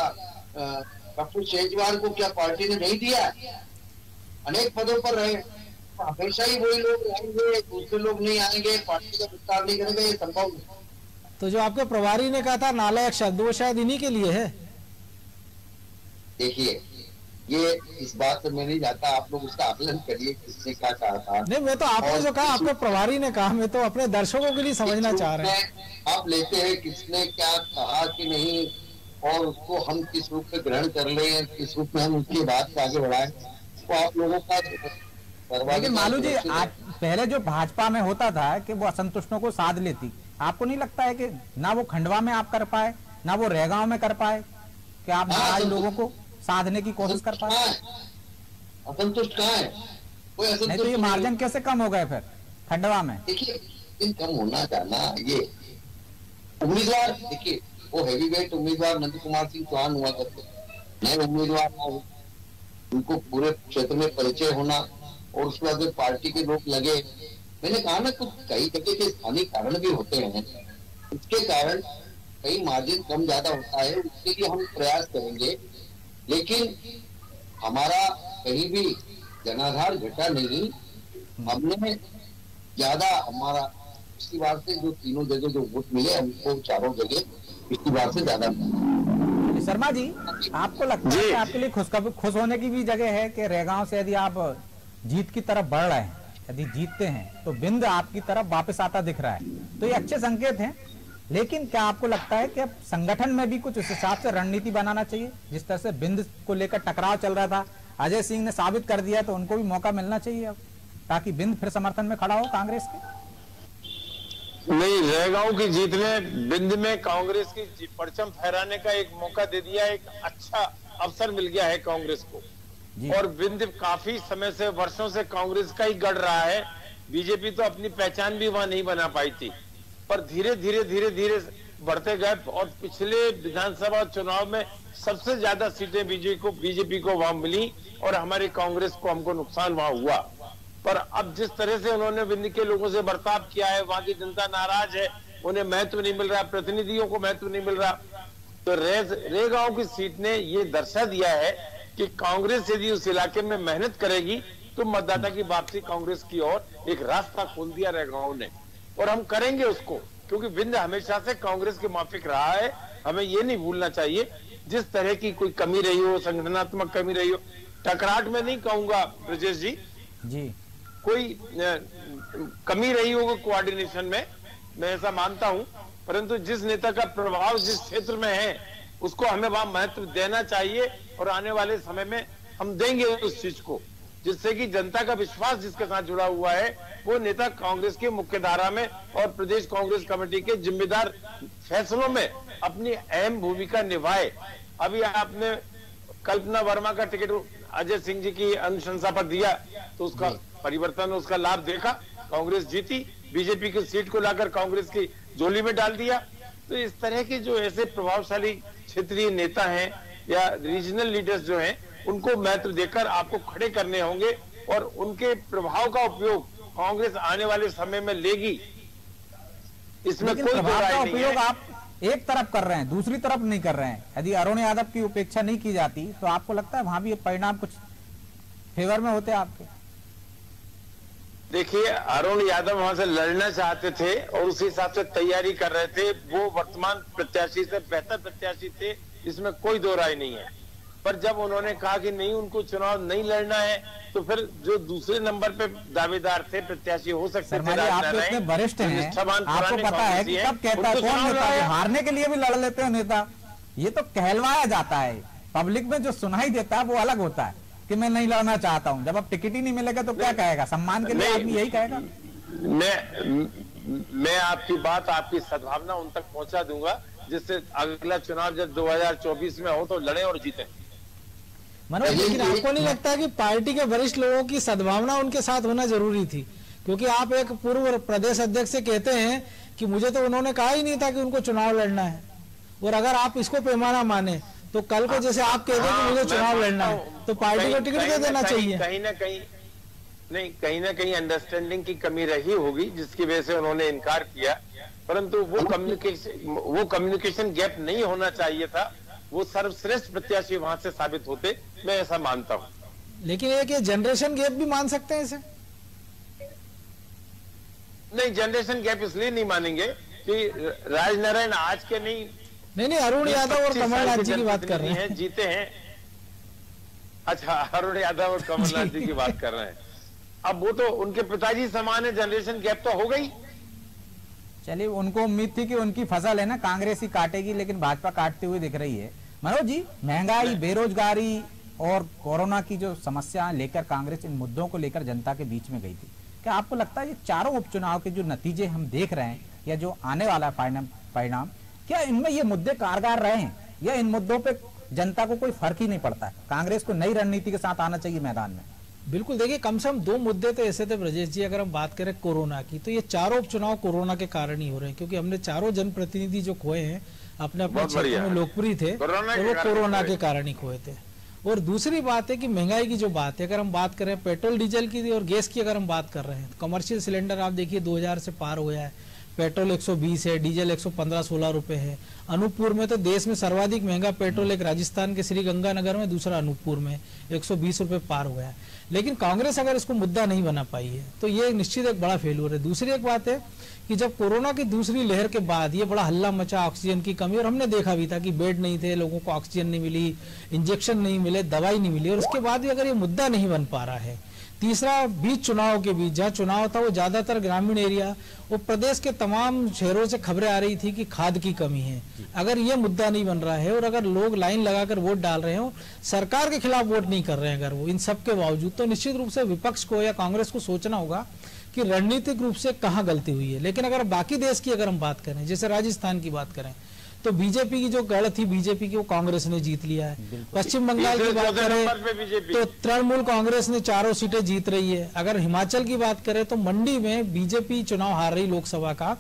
डॉक्टर सेजवार को, क्या पार्टी ने नहीं दिया? अनेक पदों पर रहे, हमेशा ही वही लोग आएंगे, दूसरे लोग नहीं आएंगे, पार्टी का विस्तार नहीं करेंगे, ये संभव नहीं। तो जो आपके प्रभारी ने कहा था नालायक शब्द, वो शायद इन्हीं के लिए है। देखिए, ये इस बात से मैं नहीं जाता, आप लोग उसका आकलन करिए किसने क्या कहा था। नहीं, मैं तो आपने जो कहा आपके प्रभारी ने कहा, मैं तो अपने दर्शकों के लिए समझना चाह रहे हैं। आप लेते हैं किसने क्या कहा कि नहीं, और उसको हम किस रूप में ग्रहण कर लें, किस रूप में हम उसकी बात को आगे बढ़ाएं, तो आप लोगों का। लेकिन मालू जी, पहले जो भाजपा में होता था कि वो असंतुष्टों को साध लेती, आपको नहीं लगता है कि ना वो खंडवा में आप कर पाए, ना वो रेगांव में कर पाए, कि आप नाराज लोगों को साधने की कोशिश कर पाए? असंतुष्ट कहाँ है? कोई असंतुष्ट नहीं, तो ये मार्जिन कैसे कम हो गए फिर खंडवा में? देखिए, कम होना जाना, ये उम्मीदवार, देखिए वो हैवी वेट उम्मीदवार नंद कुमार सिंह चौहान हुआ करते, नए उम्मीदवार, उनको पूरे क्षेत्र में परिचय होना, और उसके बाद पार्टी के लोग लगे। मैंने कहा ना, कुछ कई जगह के स्थानीय कारण भी होते हैं, उसके कारण कई मार्जिन कम ज्यादा होता है, उसके लिए हम प्रयास करेंगे। लेकिन हमारा कहीं भी जनाधार घटा नहीं, हमने ज्यादा, हमारा पिछली बार से जो तीनों जगह जो वोट मिले, हमको चारों जगह पिछली बार से ज्यादा। शर्मा जी, आपको लगता है कि आपके लिए खुश होने की भी जगह है कि रेगांव से यदि आप जीत की तरफ बढ़ रहे हैं, यदि जीतते हैं तो बिंद आपकी तरफ वापस आता दिख रहा है, तो ये अच्छे संकेत हैं। लेकिन क्या आपको लगता है कि अब संगठन में भी कुछ उस हिसाब से रणनीति बनाना चाहिए? जिस तरह से बिंद को लेकर टकराव चल रहा था, अजय सिंह ने साबित कर दिया, तो उनको भी मौका मिलना चाहिए अब, ताकि बिंद फिर समर्थन में खड़ा हो कांग्रेस के। नहीं, रेगांव की जीत ने बिंद में कांग्रेस की परचम फहराने का एक मौका दे दिया, एक अच्छा अवसर मिल गया है कांग्रेस को। और बिंद काफी समय से, वर्षों से कांग्रेस का ही गढ़ रहा है। बीजेपी तो अपनी पहचान भी वहां नहीं बना पाई थी, पर धीरे धीरे बढ़ते गए, और पिछले विधानसभा चुनाव में सबसे ज्यादा सीटें बीजेपी को वहां मिली, और हमारी कांग्रेस को, हमको नुकसान वहां हुआ। पर अब जिस तरह से उन्होंने बिंद के लोगों से बर्ताव किया है, वहां की जनता नाराज है, उन्हें महत्व नहीं मिल रहा, प्रतिनिधियों को महत्व नहीं मिल रहा। तो रेगांव की सीट ने ये दर्शा दिया है कि कांग्रेस यदि उस इलाके में मेहनत करेगी तो मतदाता की वापसी कांग्रेस की ओर एक रास्ता खोल दिया रेगांव ने, और हम करेंगे उसको, क्योंकि बिंद हमेशा से कांग्रेस के माफिक रहा है। हमें ये नहीं भूलना चाहिए, जिस तरह की कोई कमी रही हो, संगठनात्मक कमी रही हो, टकराट में नहीं कहूंगा ब्रजेश जी, कोई कमी रही होगा कोऑर्डिनेशन में, मैं ऐसा मानता हूं, परंतु जिस नेता का प्रभाव जिस क्षेत्र में है उसको हमें वहां महत्व देना चाहिए, और आने वाले समय में हम देंगे उस चीज को, जिससे कि जनता का विश्वास जिसके साथ जुड़ा हुआ है वो नेता कांग्रेस की मुख्य धारा में और प्रदेश कांग्रेस कमेटी के जिम्मेदार फैसलों में अपनी अहम भूमिका निभाए। अभी आपने कल्पना वर्मा का टिकट अजय सिंह जी की अनुशंसा पर दिया, तो उसका परिवर्तन, उसका लाभ देखा, कांग्रेस जीती, बीजेपी की सीट को लाकर कांग्रेस की झोली में डाल दिया। तो इस तरह के जो ऐसे प्रभावशाली क्षेत्रीय नेता हैं या रीजनल लीडर्स जो हैं, उनको महत्व देकर आपको खड़े करने होंगे और उनके प्रभाव का उपयोग कांग्रेस आने वाले समय में लेगी, इसमें कोई प्रभाव का नहीं उपयोग है। आप एक तरफ कर रहे हैं, दूसरी तरफ नहीं कर रहे हैं। यदि अरुण यादव की उपेक्षा नहीं की जाती तो आपको लगता है वहां भी परिणाम कुछ फेवर में होते आपके? देखिए, अरुण यादव वहां से लड़ना चाहते थे और उसी हिसाब से तैयारी कर रहे थे। वो वर्तमान प्रत्याशी से बेहतर प्रत्याशी थे, इसमें कोई दो राय नहीं है। पर जब उन्होंने कहा कि नहीं, उनको चुनाव नहीं लड़ना है, तो फिर जो दूसरे नंबर पे दावेदार थे, प्रत्याशी हो सकते थे, आप तो इतने वरिष्ठ हैं, आपको पता है कि कब कहता है कौन नेता है, हारने के लिए भी लड़ लेते हैं नेता। ये तो कहलवाया जाता है, पब्लिक में जो सुनाई देता है वो अलग होता है कि मैं नहीं लड़ना चाहता हूं। जब अब टिकट ही नहीं मिलेगा तो क्या कहेगा? सम्मान के लिए आदमी यही कहेगा। मैं आपकी बात, आपकी सद्भावना उन तक पहुंचा दूंगा, जिससे अगला चुनाव जब 2024 में हो तो लड़े और जीते। मनोज, लेकिन आपको नहीं लगता कि पार्टी के वरिष्ठ लोगों की सद्भावना उनके साथ होना जरूरी थी? क्योंकि आप एक पूर्व प्रदेश अध्यक्ष से कहते हैं कि मुझे तो उन्होंने कहा ही नहीं था कि उनको चुनाव लड़ना है, और अगर आप इसको पैमाना माने तो कल को जैसे आप कहते हैं कि मुझे चुनाव लड़ना है तो पार्टी को टिकट दे देना चाहिए। कहीं ना कहीं अंडरस्टैंडिंग की कमी रही होगी, जिसकी वजह से उन्होंने इनकार किया। परंतु वो कम्युनिकेशन गैप नहीं होना चाहिए था। वो सर्वश्रेष्ठ प्रत्याशी वहां से साबित होते, मैं ऐसा मानता हूं। लेकिन एक ये जनरेशन गैप भी मान सकते हैं इसे? नहीं, जनरेशन गैप इसलिए नहीं मानेंगे कि राजनारायण आज के नहीं, अरुण यादव और कमलनाथ जी की बात कर रहे हैं, जीते हैं। अच्छा, अरुण यादव और कमलनाथ जी की बात कर रहे हैं। अब वो तो उनके पिताजी समान है, जनरेशन गैप तो हो गई। चलिए, उनको उम्मीद थी कि उनकी फसल है ना कांग्रेस ही काटेगी, लेकिन भाजपा काटती हुई दिख रही है। मनोज जी, महंगाई, बेरोजगारी और कोरोना की जो समस्या लेकर कांग्रेस इन मुद्दों को लेकर जनता के बीच में गई थी। क्या आपको लगता है ये चारों उपचुनाव के जो नतीजे हम देख रहे हैं या जो आने वाला परिणाम, क्या इनमें ये मुद्दे कारगर रहे हैं, या इन मुद्दों पे जनता को कोई फर्क ही नहीं पड़ता है? कांग्रेस को नई रणनीति के साथ आना चाहिए मैदान में। बिल्कुल, देखिए, कम से कम दो मुद्दे तो ऐसे थे ब्रजेश जी। अगर हम बात करें कोरोना की, तो ये चारों उपचुनाव कोरोना के कारण ही हो रहे हैं, क्योंकि हमने चारों जनप्रतिनिधि जो खोए हैं अपने अपने क्षेत्र में लोकप्रिय थे, और वो कोरोना के कारण ही खोए थे। और दूसरी बात है कि महंगाई की जो बात है, अगर हम बात करें पेट्रोल डीजल की और गैस की, अगर हम बात कर रहे हैं, कमर्शियल सिलेंडर आप देखिए 2000 से पार हो गया है। पेट्रोल 120 है, डीजल 115-16 रुपए है। अनूपपुर में तो देश में सर्वाधिक महंगा पेट्रोल एक राजस्थान के श्री गंगानगर में, दूसरा अनूपपुर में 120 रुपए पार हो गया है। लेकिन कांग्रेस अगर इसको मुद्दा नहीं बना पाई है तो ये निश्चित एक बड़ा फेल्यूर है। दूसरी एक बात है कि जब कोरोना की दूसरी लहर के बाद ये बड़ा हल्ला मचा ऑक्सीजन की कमी, और हमने देखा भी था कि बेड नहीं थे, लोगों को ऑक्सीजन नहीं मिली, इंजेक्शन नहीं मिले, दवाई नहीं मिली, और उसके बाद भी अगर ये मुद्दा नहीं बन पा रहा है। तीसरा, बीच चुनाव के बीच जहाँ चुनाव था वो ज्यादातर ग्रामीण एरिया, वो प्रदेश के तमाम शहरों से खबरें आ रही थी कि खाद की कमी है। अगर ये मुद्दा नहीं बन रहा है और अगर लोग लाइन लगाकर वोट डाल रहे हो, सरकार के खिलाफ वोट नहीं कर रहे हैं अगर वो, इन सब के बावजूद, तो निश्चित रूप से विपक्ष को या कांग्रेस को सोचना होगा कि रणनीतिक रूप से कहाँ गलती हुई है। लेकिन अगर बाकी देश की अगर हम बात करें, जैसे राजस्थान की बात करें, तो बीजेपी की जो गढ़ थी बीजेपी की, वो कांग्रेस ने जीत लिया है। पश्चिम बंगाल की बात करें तो तृणमूल कांग्रेस ने 4 सीटें जीत रही है। अगर हिमाचल की बात करें तो मंडी में बीजेपी चुनाव हार रही लोकसभा का।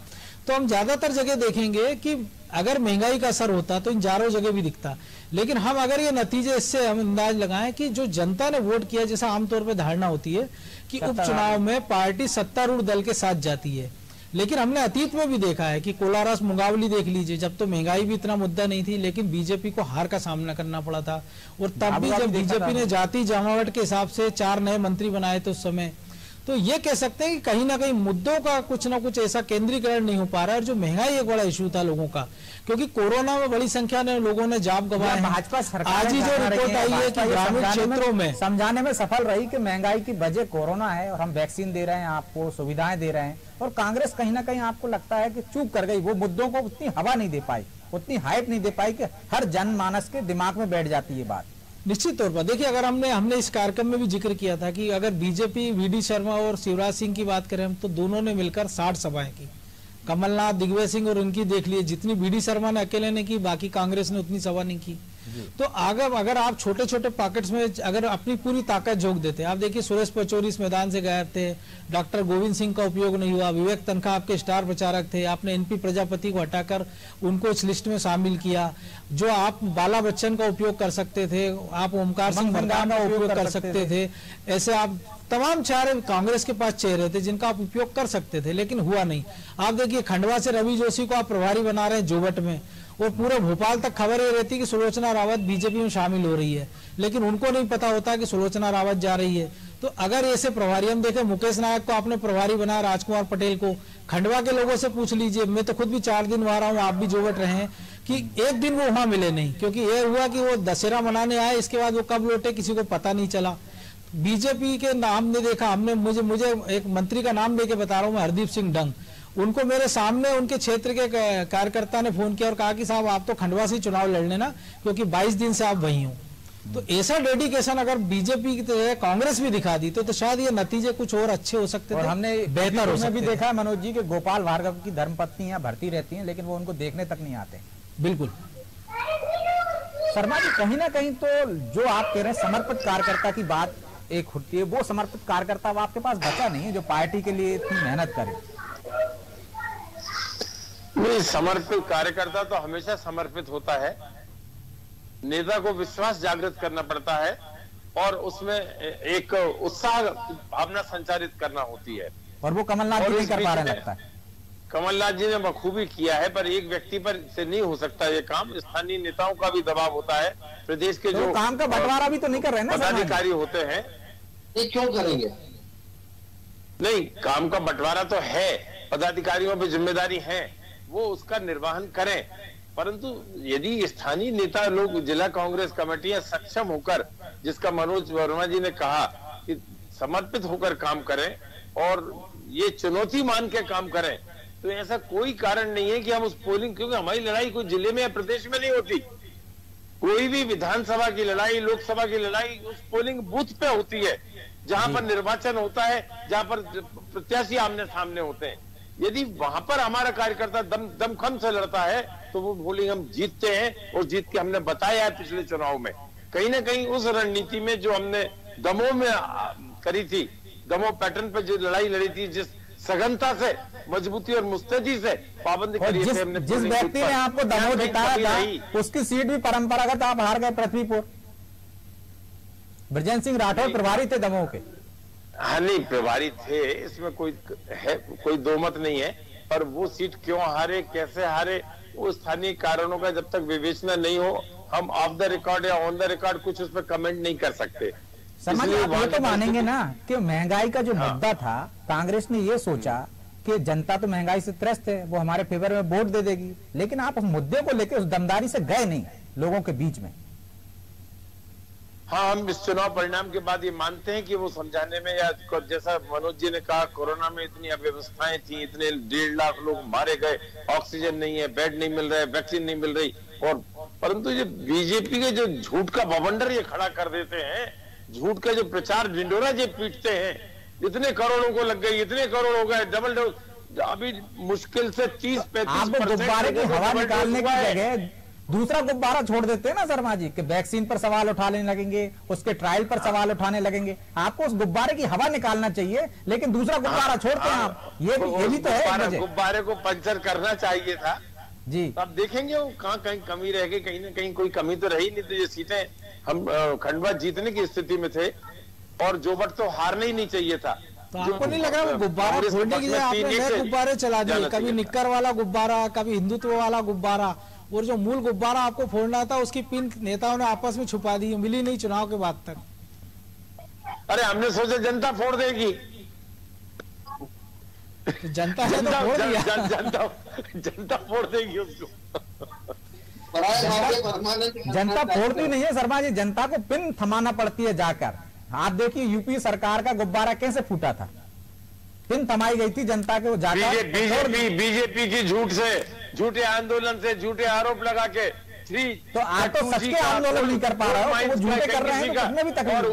तो हम ज्यादातर जगह देखेंगे कि अगर महंगाई का असर होता तो इन चारों जगह भी दिखता। लेकिन हम अगर ये नतीजे इससे हम अंदाज लगाएं कि जो जनता ने वोट किया, जैसा आमतौर पर धारणा होती है कि उपचुनाव में पार्टी सत्तारूढ़ दल के साथ जाती है, लेकिन हमने अतीत में भी देखा है कि कोलारस मुंगावली देख लीजिए, जब तो महंगाई भी इतना मुद्दा नहीं थी लेकिन बीजेपी को हार का सामना करना पड़ा था। और तब भी जब बीजेपी ने जाति जमावट के हिसाब से 4 नए मंत्री बनाए थे उस समय, तो ये कह सकते हैं कि कहीं ना कहीं मुद्दों का कुछ ना कुछ ऐसा केंद्रीकरण नहीं हो पा रहा है। और जो महंगाई एक बड़ा इशू था लोगों का, क्योंकि कोरोना में बड़ी संख्या में लोगों ने जॉब गंवाए। भाजपा सरकार आज ही जो रिपोर्ट आई है कि ग्रामीण क्षेत्रों में समझाने में सफल रही कि महंगाई की वजह कोरोना है और हम वैक्सीन दे रहे हैं, आपको सुविधाएं दे रहे हैं, और कांग्रेस कहीं ना कहीं आपको लगता है कि चूक कर गई, वो मुद्दों को उतनी हवा नहीं दे पाई, उतनी हाइप नहीं दे पाई कि हर जनमानस के दिमाग में बैठ जाती है बात। निश्चित तौर पर देखिए, अगर हमने इस कार्यक्रम में भी जिक्र किया था कि अगर बीजेपी वीडी शर्मा और शिवराज सिंह की बात करें हम, तो दोनों ने मिलकर 60 सभाएं की। कमलनाथ, दिग्विजय सिंह और उनकी देख लिए, जितनी वीडी शर्मा ने अकेले ने की, बाकी कांग्रेस ने उतनी सभा नहीं की। तो अगर आप छोटे छोटे पॉकेट्स में अगर अपनी पूरी ताकत झोंक देते, आप देखिए सुरेश पचौरी इस मैदान से गायब थे, डॉक्टर गोविंद सिंह का उपयोग नहीं हुआ, विवेक तनखा आपके स्टार प्रचारक थे, आपने एनपी प्रजापति को हटाकर उनको इस लिस्ट में शामिल किया। जो आप बाला बच्चन का उपयोग कर सकते थे, आप ओमकार सिंह मरकाम का उपयोग कर सकते थे, ऐसे आप तमाम चार कांग्रेस के पास चेहरे थे जिनका आप उपयोग कर सकते थे, लेकिन हुआ नहीं। आप देखिए खंडवा से रवि जोशी को आप प्रभारी बना रहे हैं जोवट में, और पूरे भोपाल तक खबर ये रहती कि सुलोचना रावत बीजेपी में शामिल हो रही है, लेकिन उनको नहीं पता होता कि सुलोचना रावत जा रही है। तो अगर ऐसे प्रभारी हम देखें, मुकेश नायक को आपने प्रभारी बनाया, राजकुमार पटेल को, खंडवा के लोगों से पूछ लीजिए, मैं तो खुद भी 4 दिन वहां रहा हूँ, आप भी जोवट रहे हैं, कि एक दिन वो वहां मिले नहीं, क्योंकि ये हुआ कि वो दशहरा मनाने आए, इसके बाद वो कब लौटे किसी को पता नहीं चला। बीजेपी के नाम ने देखा हमने, मुझे एक मंत्री का नाम लेके बता रहा हूँ मैं, हरदीप सिंह डंग, उनको मेरे सामने उनके क्षेत्र के कार्यकर्ता ने फोन किया और कहा कि साहब आप तो खंडवा से चुनाव लड़ लेना, क्योंकि 22 दिन से आप वही हो। तो ऐसा डेडिकेशन अगर बीजेपी की कांग्रेस भी दिखा दी तो शायद ये नतीजे कुछ और अच्छे हो सकते थे, और हमने बेहतर हो सकते भी देखा है मनोज जी कि गोपाल भार्गव की धर्मपत्नी यहाँ भर्ती रहती हैं, लेकिन वो उनको देखने तक नहीं आते। बिल्कुल शर्मा जी, कहीं ना कहीं तो जो आप कह रहे हैं समर्पित कार्यकर्ता की बात एक होती है, वो समर्पित कार्यकर्ता वो आपके पास बचा नहीं है जो पार्टी के लिए इतनी मेहनत करे। नहीं, समर्पित कार्यकर्ता तो हमेशा समर्पित होता है। नेता को विश्वास जागृत करना पड़ता है और उसमें एक उत्साह भावना संचारित करना होती है, और वो कमलनाथ जी नहीं कर पा रहे लगता है। कमलनाथ जी ने बखूबी किया है, पर एक व्यक्ति पर से नहीं हो सकता ये काम। स्थानीय नेताओं का भी दबाव होता है, प्रदेश के जो काम का बंटवारा भी तो नहीं कर रहे ना पदाधिकारी होते हैं। ये क्यों करेंगे? नहीं, काम का बंटवारा तो है, पदाधिकारियों पर जिम्मेदारी है, वो उसका निर्वहन करें। परंतु यदि स्थानीय नेता लोग, जिला कांग्रेस कमेटियां सक्षम होकर, जिसका मनोज वर्मा जी ने कहा कि समर्पित होकर काम करें और ये चुनौती मान के काम करें, तो ऐसा कोई कारण नहीं है कि हम उस पोलिंग, क्योंकि हमारी लड़ाई कोई जिले में या प्रदेश में नहीं होती, कोई भी विधानसभा की लड़ाई, लोकसभा की लड़ाई उस पोलिंग बूथ पे होती है, जहां पर निर्वाचन होता है, जहां पर प्रत्याशी आमने सामने होते हैं। यदि वहां पर हमारा कार्यकर्ता दमखम से लड़ता है तो वो पोलिंग हम जीतते हैं, और जीत के हमने बताया है पिछले चुनाव में। कहीं ना कहीं उस रणनीति में जो हमने दमोह में करी थी, दमोह पैटर्न पे जो लड़ाई लड़ी थी, जिस सघनता से, मजबूती और मुस्तैदी से पाबंदी करी थी हमने, जिस व्यक्ति ने आपको दमोह जिताया था उसकी सीट भी परंपरागत आप हार गए पृथ्वीपुर। बृजेंद्र सिंह राठौर प्रभारी थे दमोह के। हाँ, नहीं प्रभारी थे, इसमें कोई दो मत नहीं है, पर वो सीट क्यों हारे, कैसे हारे, वो स्थानीय कारणों का जब तक विवेचना नहीं हो, हम ऑफ द रिकॉर्ड या ऑन द रिकॉर्ड कुछ उस पर कमेंट नहीं कर सकते। समझ आप ये तो मानेंगे ना कि महंगाई का जो मुद्दा था, कांग्रेस ने ये सोचा कि जनता तो महंगाई से त्रस्त है, वो हमारे फेवर में वोट दे देगी, लेकिन आप उस मुद्दे को लेकर उस दमदारी से गए नहीं लोगों के बीच में। हाँ, हम इस चुनाव परिणाम के बाद ये मानते हैं कि वो समझाने में, या जैसा मनोज जी ने कहा, कोरोना में इतनी अव्यवस्थाएं थी, इतने 1.5 लाख लोग मारे गए, ऑक्सीजन नहीं है, बेड नहीं मिल रहे, वैक्सीन नहीं मिल रही, और परंतु ये बीजेपी के जो झूठ का बवंडर ये खड़ा कर देते हैं, झूठ का जो प्रचार ढिंडोरा ये पीटते हैं, इतने करोड़ों को लग गई, इतने करोड़ हो गए, डबल डोज, अभी मुश्किल से 30-35% गुब्बारे की हवा निकालने की जगह दूसरा गुब्बारा छोड़ देते हैं ना शर्मा जी, कि वैक्सीन पर सवाल उठाने लगेंगे, उसके ट्रायल पर सवाल उठाने लगेंगे। आपको उस गुब्बारे की हवा निकालना चाहिए, लेकिन दूसरा गुब्बारा छोड़ते हैं आप। ये भी तो है, गुब्बारे को पंचर करना चाहिए था जी। अब देखेंगे वो कहाँ कहीं कमी रह गई, कहीं ना कहीं कोई कमी तो रही नहीं। तो ये सीटें हम खंडवा जीतने की स्थिति में थे, और जोबट तो हारना ही नहीं चाहिए था। तो आपको नहीं लगा वो गुब्बारा छोड़ने की जगह आपने नए गुब्बारे चला दिए, कभी निक्कर वाला गुब्बारा, कभी हिंदुत्व वाला गुब्बारा, और जो मूल गुब्बारा आपको फोड़ना था उसकी पिन नेताओं ने आपस में छुपा दी, मिली नहीं चुनाव के बाद तक। अरे हमने सोचा जनता फोड़ देगी, तो जनता ने तो फोड़ दिया। जनता फोड़ देगी उसको। जनता फोड़ती नहीं है शर्मा जी, जनता को पिन थमाना पड़ती है जाकर। आप देखिए यूपी सरकार का गुब्बारा कैसे फूटा था, पिन थमाई गई थी जनता के, वो जाकर बीजेपी की झूठ से, झूठे आंदोलन से, झूठे आरोप लगा के तो आप तो सच के आंदोलन नहीं कर पा रहे हो, वो झूठे कर रहे हैं, तो करने भी तकलीफ। और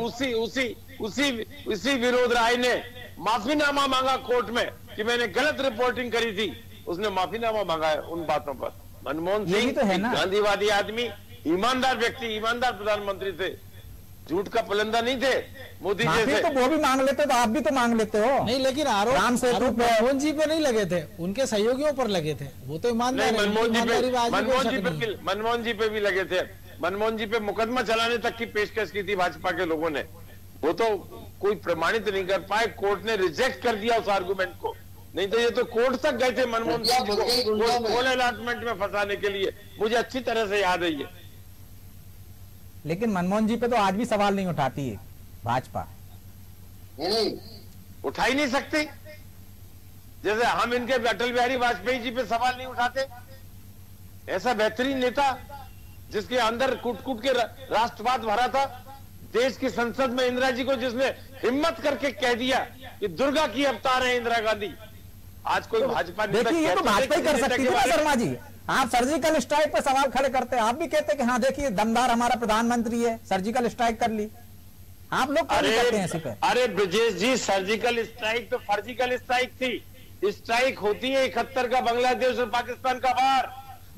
उसी विनोद राय ने माफीनामा मांगा कोर्ट में कि मैंने गलत रिपोर्टिंग करी थी, उसने माफीनामा मांगा है उन बातों पर। मनमोहन सिंह तो है ना, गांधीवादी आदमी, ईमानदार व्यक्ति, ईमानदार प्रधानमंत्री थे, झूठ का पुलंदा नहीं थे मोदी जैसे। तो वो भी मांग लेते तो आप भी तो मांग लेते हो। नहीं, लेकिन आरोप मनमोहन जी पे नहीं लगे थे, उनके सहयोगियों पर लगे थे। वो तो ईमानदार, मनमोहन जी पे भी लगे थे। मनमोहन जी पे मुकदमा चलाने तक की पेशकश की थी भाजपा के लोगों ने, वो तो कोई प्रमाणित नहीं कर पाए, कोर्ट ने रिजेक्ट कर दिया उस आर्गुमेंट को। नहीं तो ये तो कोर्ट तक गए थे मनमोहन सिंह को पोल अलॉटमेंट में फंसाने के लिए, मुझे अच्छी तरह से याद है ये। लेकिन मनमोहन जी पे तो आज भी सवाल नहीं उठाती है भाजपा। उठा ही नहीं सकती, जैसे हम इनके अटल बिहारी वाजपेयी जी पे सवाल नहीं उठाते। ऐसा बेहतरीन नेता जिसके अंदर कूट कूट के राष्ट्रवाद भरा था, देश की संसद में इंदिरा जी को जिसने हिम्मत करके कह दिया कि दुर्गा की अवतार है इंदिरा गांधी। आज कोई भाजपा नेता, देखिए ये तो भाजपा ही कर सकती है ना शर्मा जी। आप सर्जिकल स्ट्राइक पर सवाल खड़े करते हैं, आप भी कहते हैं कि हाँ देखिए दमदार हमारा प्रधानमंत्री है, सर्जिकल स्ट्राइक कर ली। आप लोग क्या कहते हैं इसी पे? अरे ब्रजेश जी, सर्जिकल स्ट्राइक तो फर्जिकल स्ट्राइक थी। स्ट्राइक होती है 71 का बांग्लादेश और पाकिस्तान का बाहर,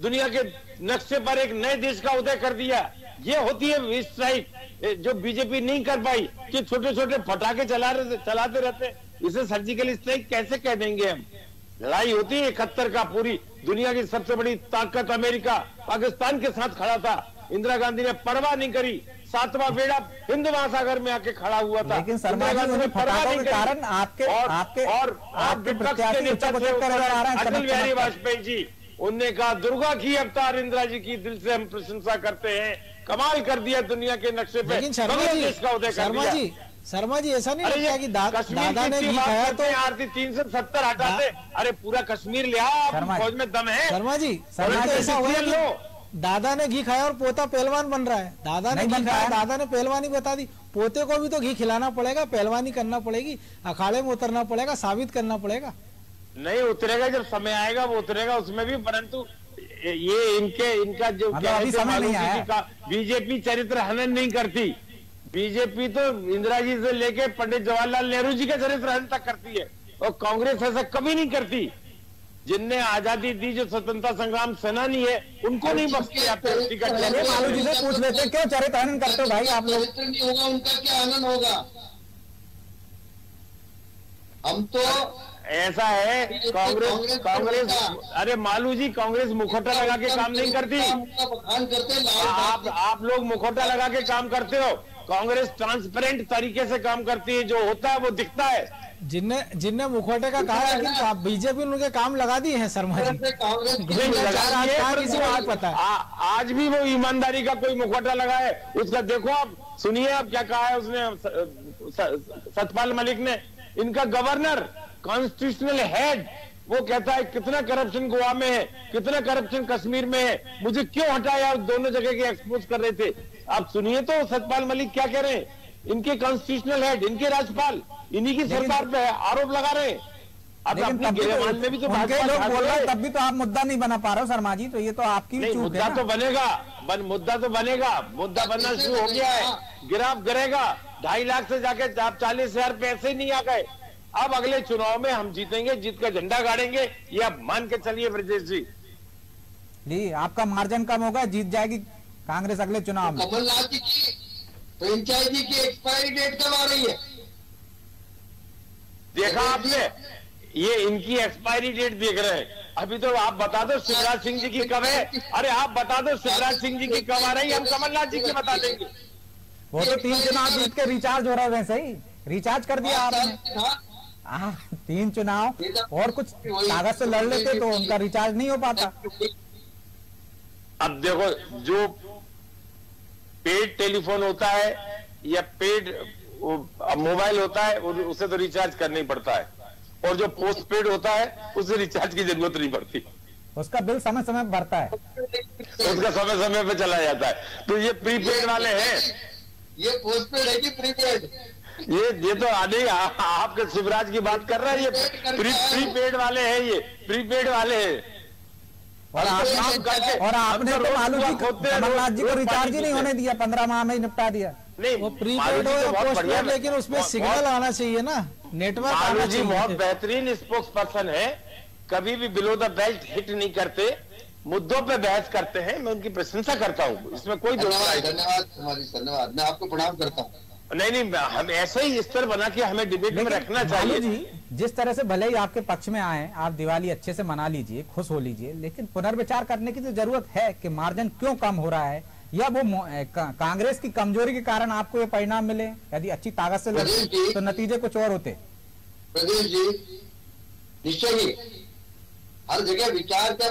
दुनिया के नक्शे पर एक नए देश का उदय कर दिया। ये होती है स्ट्राइक, जो बीजेपी नहीं कर पाई कि छोटे छोटे पटाखे चलाते रहते। इसे सर्जिकल स्ट्राइक कैसे कह देंगे हम? लड़ाई होती है 71 का, पूरी दुनिया की सबसे बड़ी ताकत अमेरिका पाकिस्तान के साथ खड़ा था। इंदिरा गांधी ने परवाह नहीं करी, 7वां बेड़ा हिंद महासागर में आके खड़ा हुआ था। लेकिन शर्मा जी उन्हें पटाखों के कारण आपके अटल बिहारी वाजपेयी जी, उनने कहा दुर्गा की अवतार इंदिरा जी की दिल से हम प्रशंसा करते हैं, कमाल कर दिया दुनिया के नक्शे पे। लेकिन शर्मा जी ऐसा नहीं लगता कि दादा ने घी खाया तो आरती 370 हटाते? अरे पूरा कश्मीर ले आओ, फौज में दम है। शर्मा जी ऐसा हुआ कि दादा ने घी खाया और पोता पहलवान बन रहा है। दादा ने घी खाया, दादा ने पहलवानी बता दी, पोते को भी तो घी खिलाना पड़ेगा, पहलवानी करना पड़ेगी, अखाड़े में उतरना पड़ेगा, साबित करना पड़ेगा। नहीं उतरेगा, जब समय आएगा वो उतरेगा उसमें भी, परंतु ये इनका जो बीजेपी चरित्र हनन नहीं करती। बीजेपी तो इंदिरा जी से लेके पंडित जवाहरलाल नेहरू जी का चरित्र हनन तक करती है, और कांग्रेस ऐसा कभी नहीं करती। जिनने आजादी दी, जो स्वतंत्रता संग्राम सेनानी है, उनको नहीं बख्शते जाते टिकट। मालू जी से पूछ लेते क्यों चरित्र हनन करते हो भाई आप लोग? नहीं होगा, उनका क्या हनन होगा? हम तो ऐसा है, कांग्रेस अरे मालू जी, कांग्रेस मुखौटा लगा के काम नहीं करती। आप लोग मुखौटा लगा के काम करते हो, कांग्रेस ट्रांसपेरेंट तरीके से काम करती है, जो होता है वो दिखता है। जिनने मुखौटे का कहा है कि बीजेपी उनके काम लगा दिए हैं शर्मा जी, पता है। आज भी वो ईमानदारी का कोई मुखौटा लगा है उसका, देखो आप सुनिए आप क्या कहा है उसने, सतपाल मलिक ने, इनका गवर्नर कॉन्स्टिट्यूशनल हेड, वो कहता है कितना करप्शन गोवा में है, कितना करप्शन कश्मीर में है, मुझे क्यों हटाया? दोनों जगह के एक्सपोज कर रहे थे। आप सुनिए तो सतपाल मलिक क्या कह रहे हैं, इनके कॉन्स्टिट्यूशनल हेड, इनके राज्यपाल, इन्हीं की सरकार पे आरोप लगा रहे हैं। अब अपनी गिरफ्तारी में भी तो लोग बोल रहे हैं, तब भी तो आप मुद्दा नहीं बना पा रहे हो शर्मा जी, तो ये तो आपकी चूक है। मुद्दा तो बनेगा, मुद्दा तो बनेगा, मुद्दा बनना शुरू हो गया है, गिराफ गिरेगा। 2.5 लाख से जाके 40,000 पैसे नहीं आ गए। अब अगले चुनाव में हम जीतेंगे, जीत का झंडा गाड़ेंगे, ये आप मान के चलिए ब्रजेश जी। आपका मार्जिन कम होगा, जीत जाएगी कांग्रेस अगले चुनाव में। कमलनाथ जी की फ्रेंचाइजी की एक्सपायरी डेट कब आ रही है? देखा आपने, ये इनकी एक्सपायरी डेट देख रहे हैं। अभी तो आप बता दो शिवराज सिंह जी की कब है? अरे आप बता दो शिवराज सिंह जी की कब आ रही है, हम कमलनाथ जी की बता देंगे। वो तो 3 चुनाव जीत के रिचार्ज हो रहा है, वैसे ही रिचार्ज कर दिया आपने। 3 चुनाव और कुछ कागज से लड़ लेते तो उनका रिचार्ज नहीं हो पाता। अब देखो, जो पेड टेलीफोन होता है या पेड मोबाइल होता है, उसे तो रिचार्ज करना ही पड़ता है, और जो पोस्ट पेड होता है उसे रिचार्ज की जरूरत नहीं पड़ती, उसका बिल समय समय पर भरता है, उसका समय समय पे चला जाता है। तो ये प्रीपेड वाले हैं, ये पोस्ट पेड है कि प्रीपेड? ये तो आने आपके शिवराज की बात कर रहा है, ये प्रीपेड वाले हैं, ये प्रीपेड वाले हैं। और आपने तो मालू जी कमलनाथ जी को रिचार्ज ही नहीं होने दिया, 15 माह में ही निपटा दिया। नहीं, वो प्रीपेड हो या पोस्टपेड, लेकिन उसमें सिग्नल आना चाहिए ना, नेटवर्क आना चाहिए। बहुत बेहतरीन स्पोक्स पर्सन है, कभी भी बिलो द बेल्ट हिट नहीं करते, मुद्दों पे बहस करते हैं, मैं उनकी प्रशंसा करता हूँ, इसमें कोई धन्यवाद। मैं आपको प्रणाम करता हूँ। नहीं, हम ऐसे ही स्तर बना के हमें डिबेट में रखना चाहिए। जी, जिस तरह से भले ही आपके पक्ष में आए, आप दिवाली अच्छे से मना लीजिए, खुश हो लीजिए, लेकिन पुनर्विचार करने की तो जरूरत है कि मार्जिन क्यों कम हो रहा है, या वो कांग्रेस की कमजोरी के कारण आपको ये परिणाम मिले। यदि अच्छी ताकत से लड़ते तो नतीजे कुछ और होते। प्रदेश जी, निश्चय ही हर जगह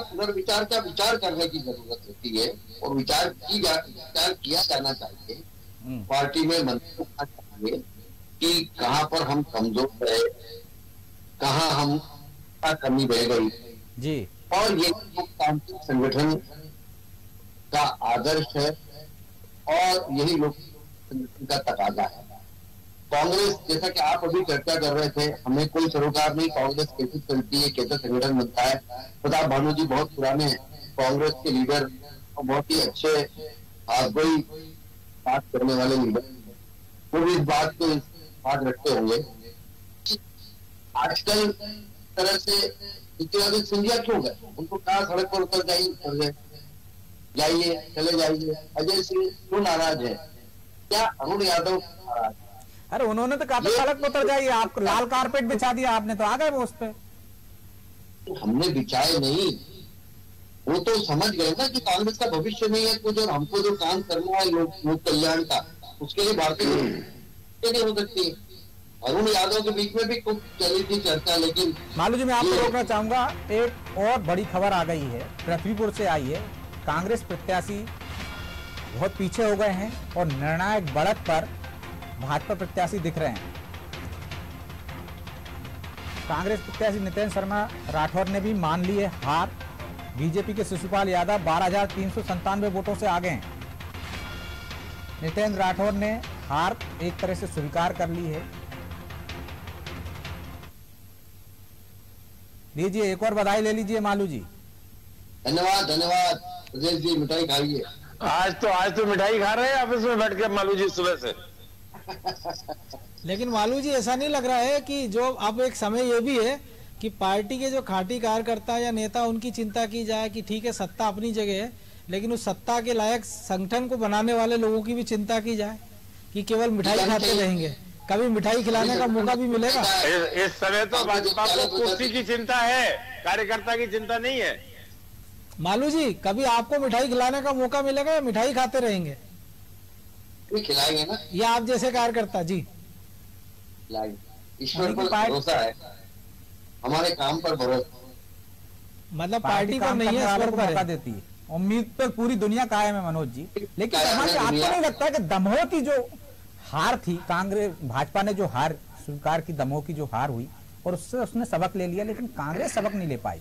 पुनर्विचार का विचार करने की जरूरत होती है, और विचार किया जाना चाहिए। पार्टी में मंत्री चाहिए कि कहां पर हम कमजोर रहे, कहां हम कमी रह गई जी, और ये लोकतांत्रिक संगठन का आदर्श है और यही लोक संगठन का तकाजा है। कांग्रेस, जैसा कि आप अभी चर्चा कर रहे थे, हमें कोई सरोकार नहीं, कांग्रेस कैसे चलती है, कैसे संगठन बनता है। प्रताप भानु जी बहुत पुराने कांग्रेस के लीडर और बहुत ही अच्छे आगोई बात करने वाले लीडर, वो भी इस बात को याद रखते होंगे। आजकल तरह से ज्योतिरादित्य सिंधिया क्यों गए, उनको कहा सड़क पर उतर जाइए, चले जाइए। अजय सिंह क्यों नाराज है, क्या अरुण यादव नाराज? अरे उन्होंने तो कहा सड़क पर उतर जाइए, आपको लाल कारपेट बिछा दिया आपने, तो आ गए वो उस पे। हमने बिछाए नहीं, वो तो समझ गए ना कि कांग्रेस का भविष्य नहीं है कुछ, और हमको जो काम करना है लोक कल्याण का, उसके लिए भारतीय नहीं हो सकती। अरुण यादव के बीच में भी कुछ चली थी चर्चा, लेकिन मालू जी मैं आपको रोकना चाहूंगा। एक और बड़ी खबर आ गई है, पृथ्वीपुर से आई है। कांग्रेस प्रत्याशी बहुत पीछे हो गए हैं और निर्णायक बढ़त पर भाजपा प्रत्याशी दिख रहे हैं। कांग्रेस प्रत्याशी नितेन्द्र शर्मा राठौर ने भी मान ली है हार। बीजेपी के शिशुपाल यादव 12,397 वोटों से आगे हैं। नितेन्द्र राठौर ने हार एक तरह से स्वीकार कर ली है। लीजिए एक और बधाई ले लीजिए मालू जी। धन्यवाद प्रदेश जी, मिठाई खाइए। आज तो मिठाई खा रहे हैं ऑफिस में बैठ के मालू जी सुबह से। लेकिन मालू जी ऐसा नहीं लग रहा है कि जो अब एक समय ये भी है कि पार्टी के जो खाटी कार्यकर्ता या नेता, उनकी चिंता की जाए कि ठीक है सत्ता अपनी जगह है, लेकिन उस सत्ता के लायक संगठन को बनाने वाले लोगों की भी चिंता की जाए कि केवल मिठाई खाते रहेंगे, कभी मिठाई खिलाने का मौका भी मिलेगा। इस समय तो भाजपा को कुर्सी की चिंता है, कार्यकर्ता की चिंता नहीं है। मालू जी, कभी आपको मिठाई खिलाने का मौका मिलेगा या मिठाई खाते रहेंगे? खिलाएंगे ना, या आप जैसे कार्यकर्ता जी ईश्वर पर भरोसा है, हमारे काम पर भरोसा, मतलब पार्टी पर नहीं है, ईश्वर पर है। देती है, उम्मीद पर पूरी दुनिया कायम है मनोज जी। लेकिन आपको नहीं लगता कि दमोह की जो हार थी, कांग्रेस भाजपा ने जो हार स्वीकार की, दमोह की जो हार हुई, और उससे उसने सबक ले लिया, लेकिन कांग्रेस सबक नहीं ले पाई।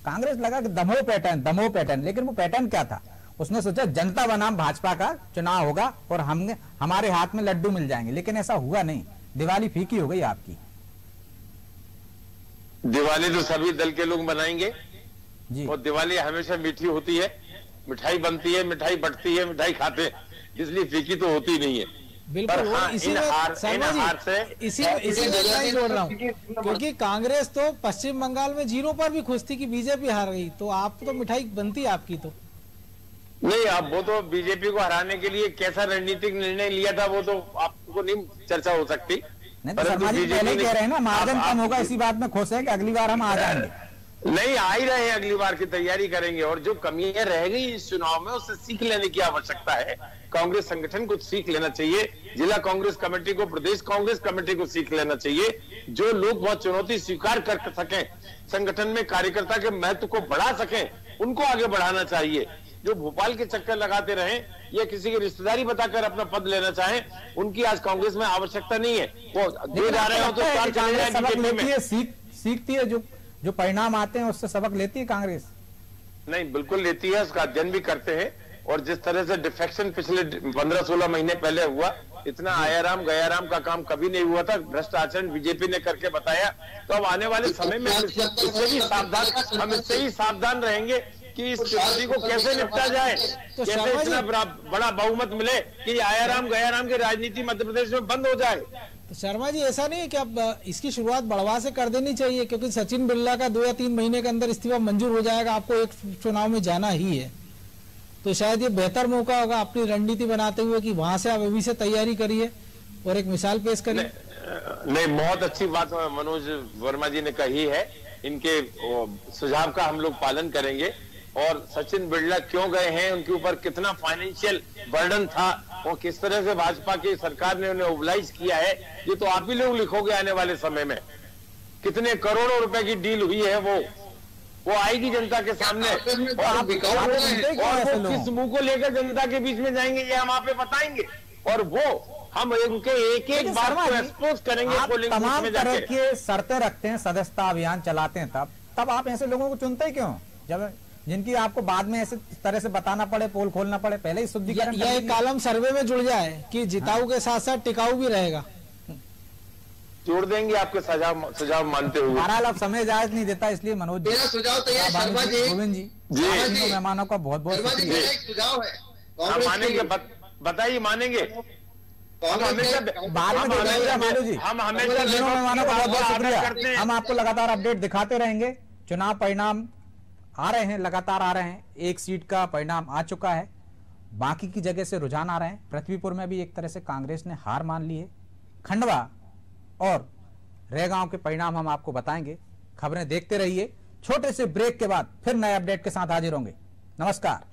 कांग्रेस लगा कि दमोह पैटर्न, लेकिन वो पैटर्न क्या था? उसने सोचा जनता बनाम भाजपा का चुनाव होगा और हमारे हाथ में लड्डू मिल जाएंगे, लेकिन ऐसा हुआ नहीं। दिवाली फीकी हो गई आपकी। दिवाली तो सभी दल के लोग मनाएंगे जी, और दिवाली हमेशा मीठी होती है, मिठाई बनती है, मिठाई बंटती है, मिठाई खाते हैं, इसलिए फीकी तो होती नहीं है। बिल्कुल, हाँ, इसी में जोड़ रहा हूँ, क्योंकि कांग्रेस तो पश्चिम बंगाल में जीरो पर भी खुश थी कि बीजेपी हार गई, तो आप तो मिठाई बनती है आपकी तो नहीं। अब वो तो बीजेपी को हराने के लिए कैसा रणनीतिक निर्णय लिया था वो तो आपको नहीं चर्चा हो सकती। नहीं तो शर्मा जी पहले कह रहे हैं ना मार्जिन कम होगा, इसी बात में खुश है कि अगली बार हम आ जाएंगे। नहीं, आ ही रहे हैं, अगली बार की तैयारी करेंगे, और जो कमियां रह गई इस चुनाव में उससे सीख लेने की आवश्यकता है। कांग्रेस संगठन को सीख लेना चाहिए, जिला कांग्रेस कमेटी को, प्रदेश कांग्रेस कमेटी को सीख लेना चाहिए। जो लोग बहुत चुनौती स्वीकार कर सकें, संगठन में कार्यकर्ता के महत्व को बढ़ा सकें, उनको आगे बढ़ाना चाहिए। जो भोपाल के चक्कर लगाते रहे या किसी की रिश्तेदारी बताकर अपना पद लेना चाहें, उनकी आज कांग्रेस में आवश्यकता नहीं है। वो दे जा रहे हो तो सीखती है, जो परिणाम आते हैं उससे सबक लेती है कांग्रेस। नहीं, बिल्कुल लेती है, उसका अध्ययन भी करते हैं। और जिस तरह से डिफेक्शन पिछले 15-16 महीने पहले हुआ, इतना आयाराम गयाराम का काम कभी नहीं हुआ था, भ्रष्ट आचरण बीजेपी ने करके बताया। तो अब आने वाले समय में हम इससे भी सावधान रहेंगे कि इस चुनौती को कैसे निपटा जाए, तो कैसे इतना बड़ा बहुमत मिले कि आयाराम गयाराम की राजनीति मध्य प्रदेश में बंद हो जाए। तो शर्मा जी ऐसा नहीं है कि अब इसकी शुरुआत बड़वा से कर देनी चाहिए, क्योंकि सचिन बिरला का 2 या 3 महीने के अंदर इस्तीफा मंजूर हो जाएगा, आपको एक चुनाव में जाना ही है, तो शायद ये बेहतर मौका होगा अपनी रणनीति बनाते हुए कि वहां से आप अभी से तैयारी करिए और एक मिसाल पेश करिए। नहीं, बहुत अच्छी बात मनोज वर्मा जी ने कही है, इनके सुझाव का हम लोग पालन करेंगे। और सचिन बिरला क्यों गए हैं, उनके ऊपर कितना फाइनेंशियल बर्डन था और किस तरह से भाजपा की सरकार ने उन्हें ओबलाइज किया है, ये तो आप ही लोग लिखोगे आने वाले समय में। कितने करोड़ों रुपए की डील हुई है वो आएगी जनता के सामने, और आप किस मुंह को लेकर जनता के बीच में जाएंगे ये हम आप बताएंगे, और वो हम उनके एक बात को एक्सपोज करेंगे। तमाम तरह की शर्तें रखते हैं, सदस्यता अभियान चलाते हैं, तब आप ऐसे लोगों को चुनते क्यों, जब जिनकी आपको बाद में ऐसे तरह से बताना पड़े, पोल खोलना पड़े, पहले ही शुद्धिकरण या एक कॉलम सर्वे में जुड़ जाए कि जिताऊ के साथ साथ टिकाऊ भी रहेगा, जोड़ देंगे आपके सुझाव मानते हुए। बहरहाल अब समय इजाजत नहीं देता, इसलिए मनोज जी, सुझाव गोविंद जी मेहमानों का बहुत बहुत सुझाव है, मानेंगे, बताइए मानेंगे, हम हमेशा मेहमानों का बहुत बहुत शुक्रिया। हम आपको लगातार अपडेट दिखाते रहेंगे। चुनाव परिणाम आ रहे हैं, लगातार आ रहे हैं, एक सीट का परिणाम आ चुका है, बाकी की जगह से रुझान आ रहे हैं। पृथ्वीपुर में भी एक तरह से कांग्रेस ने हार मान ली है। खंडवा और रेगांव के परिणाम हम आपको बताएंगे। खबरें देखते रहिए। छोटे से ब्रेक के बाद फिर नए अपडेट के साथ हाजिर होंगे। नमस्कार।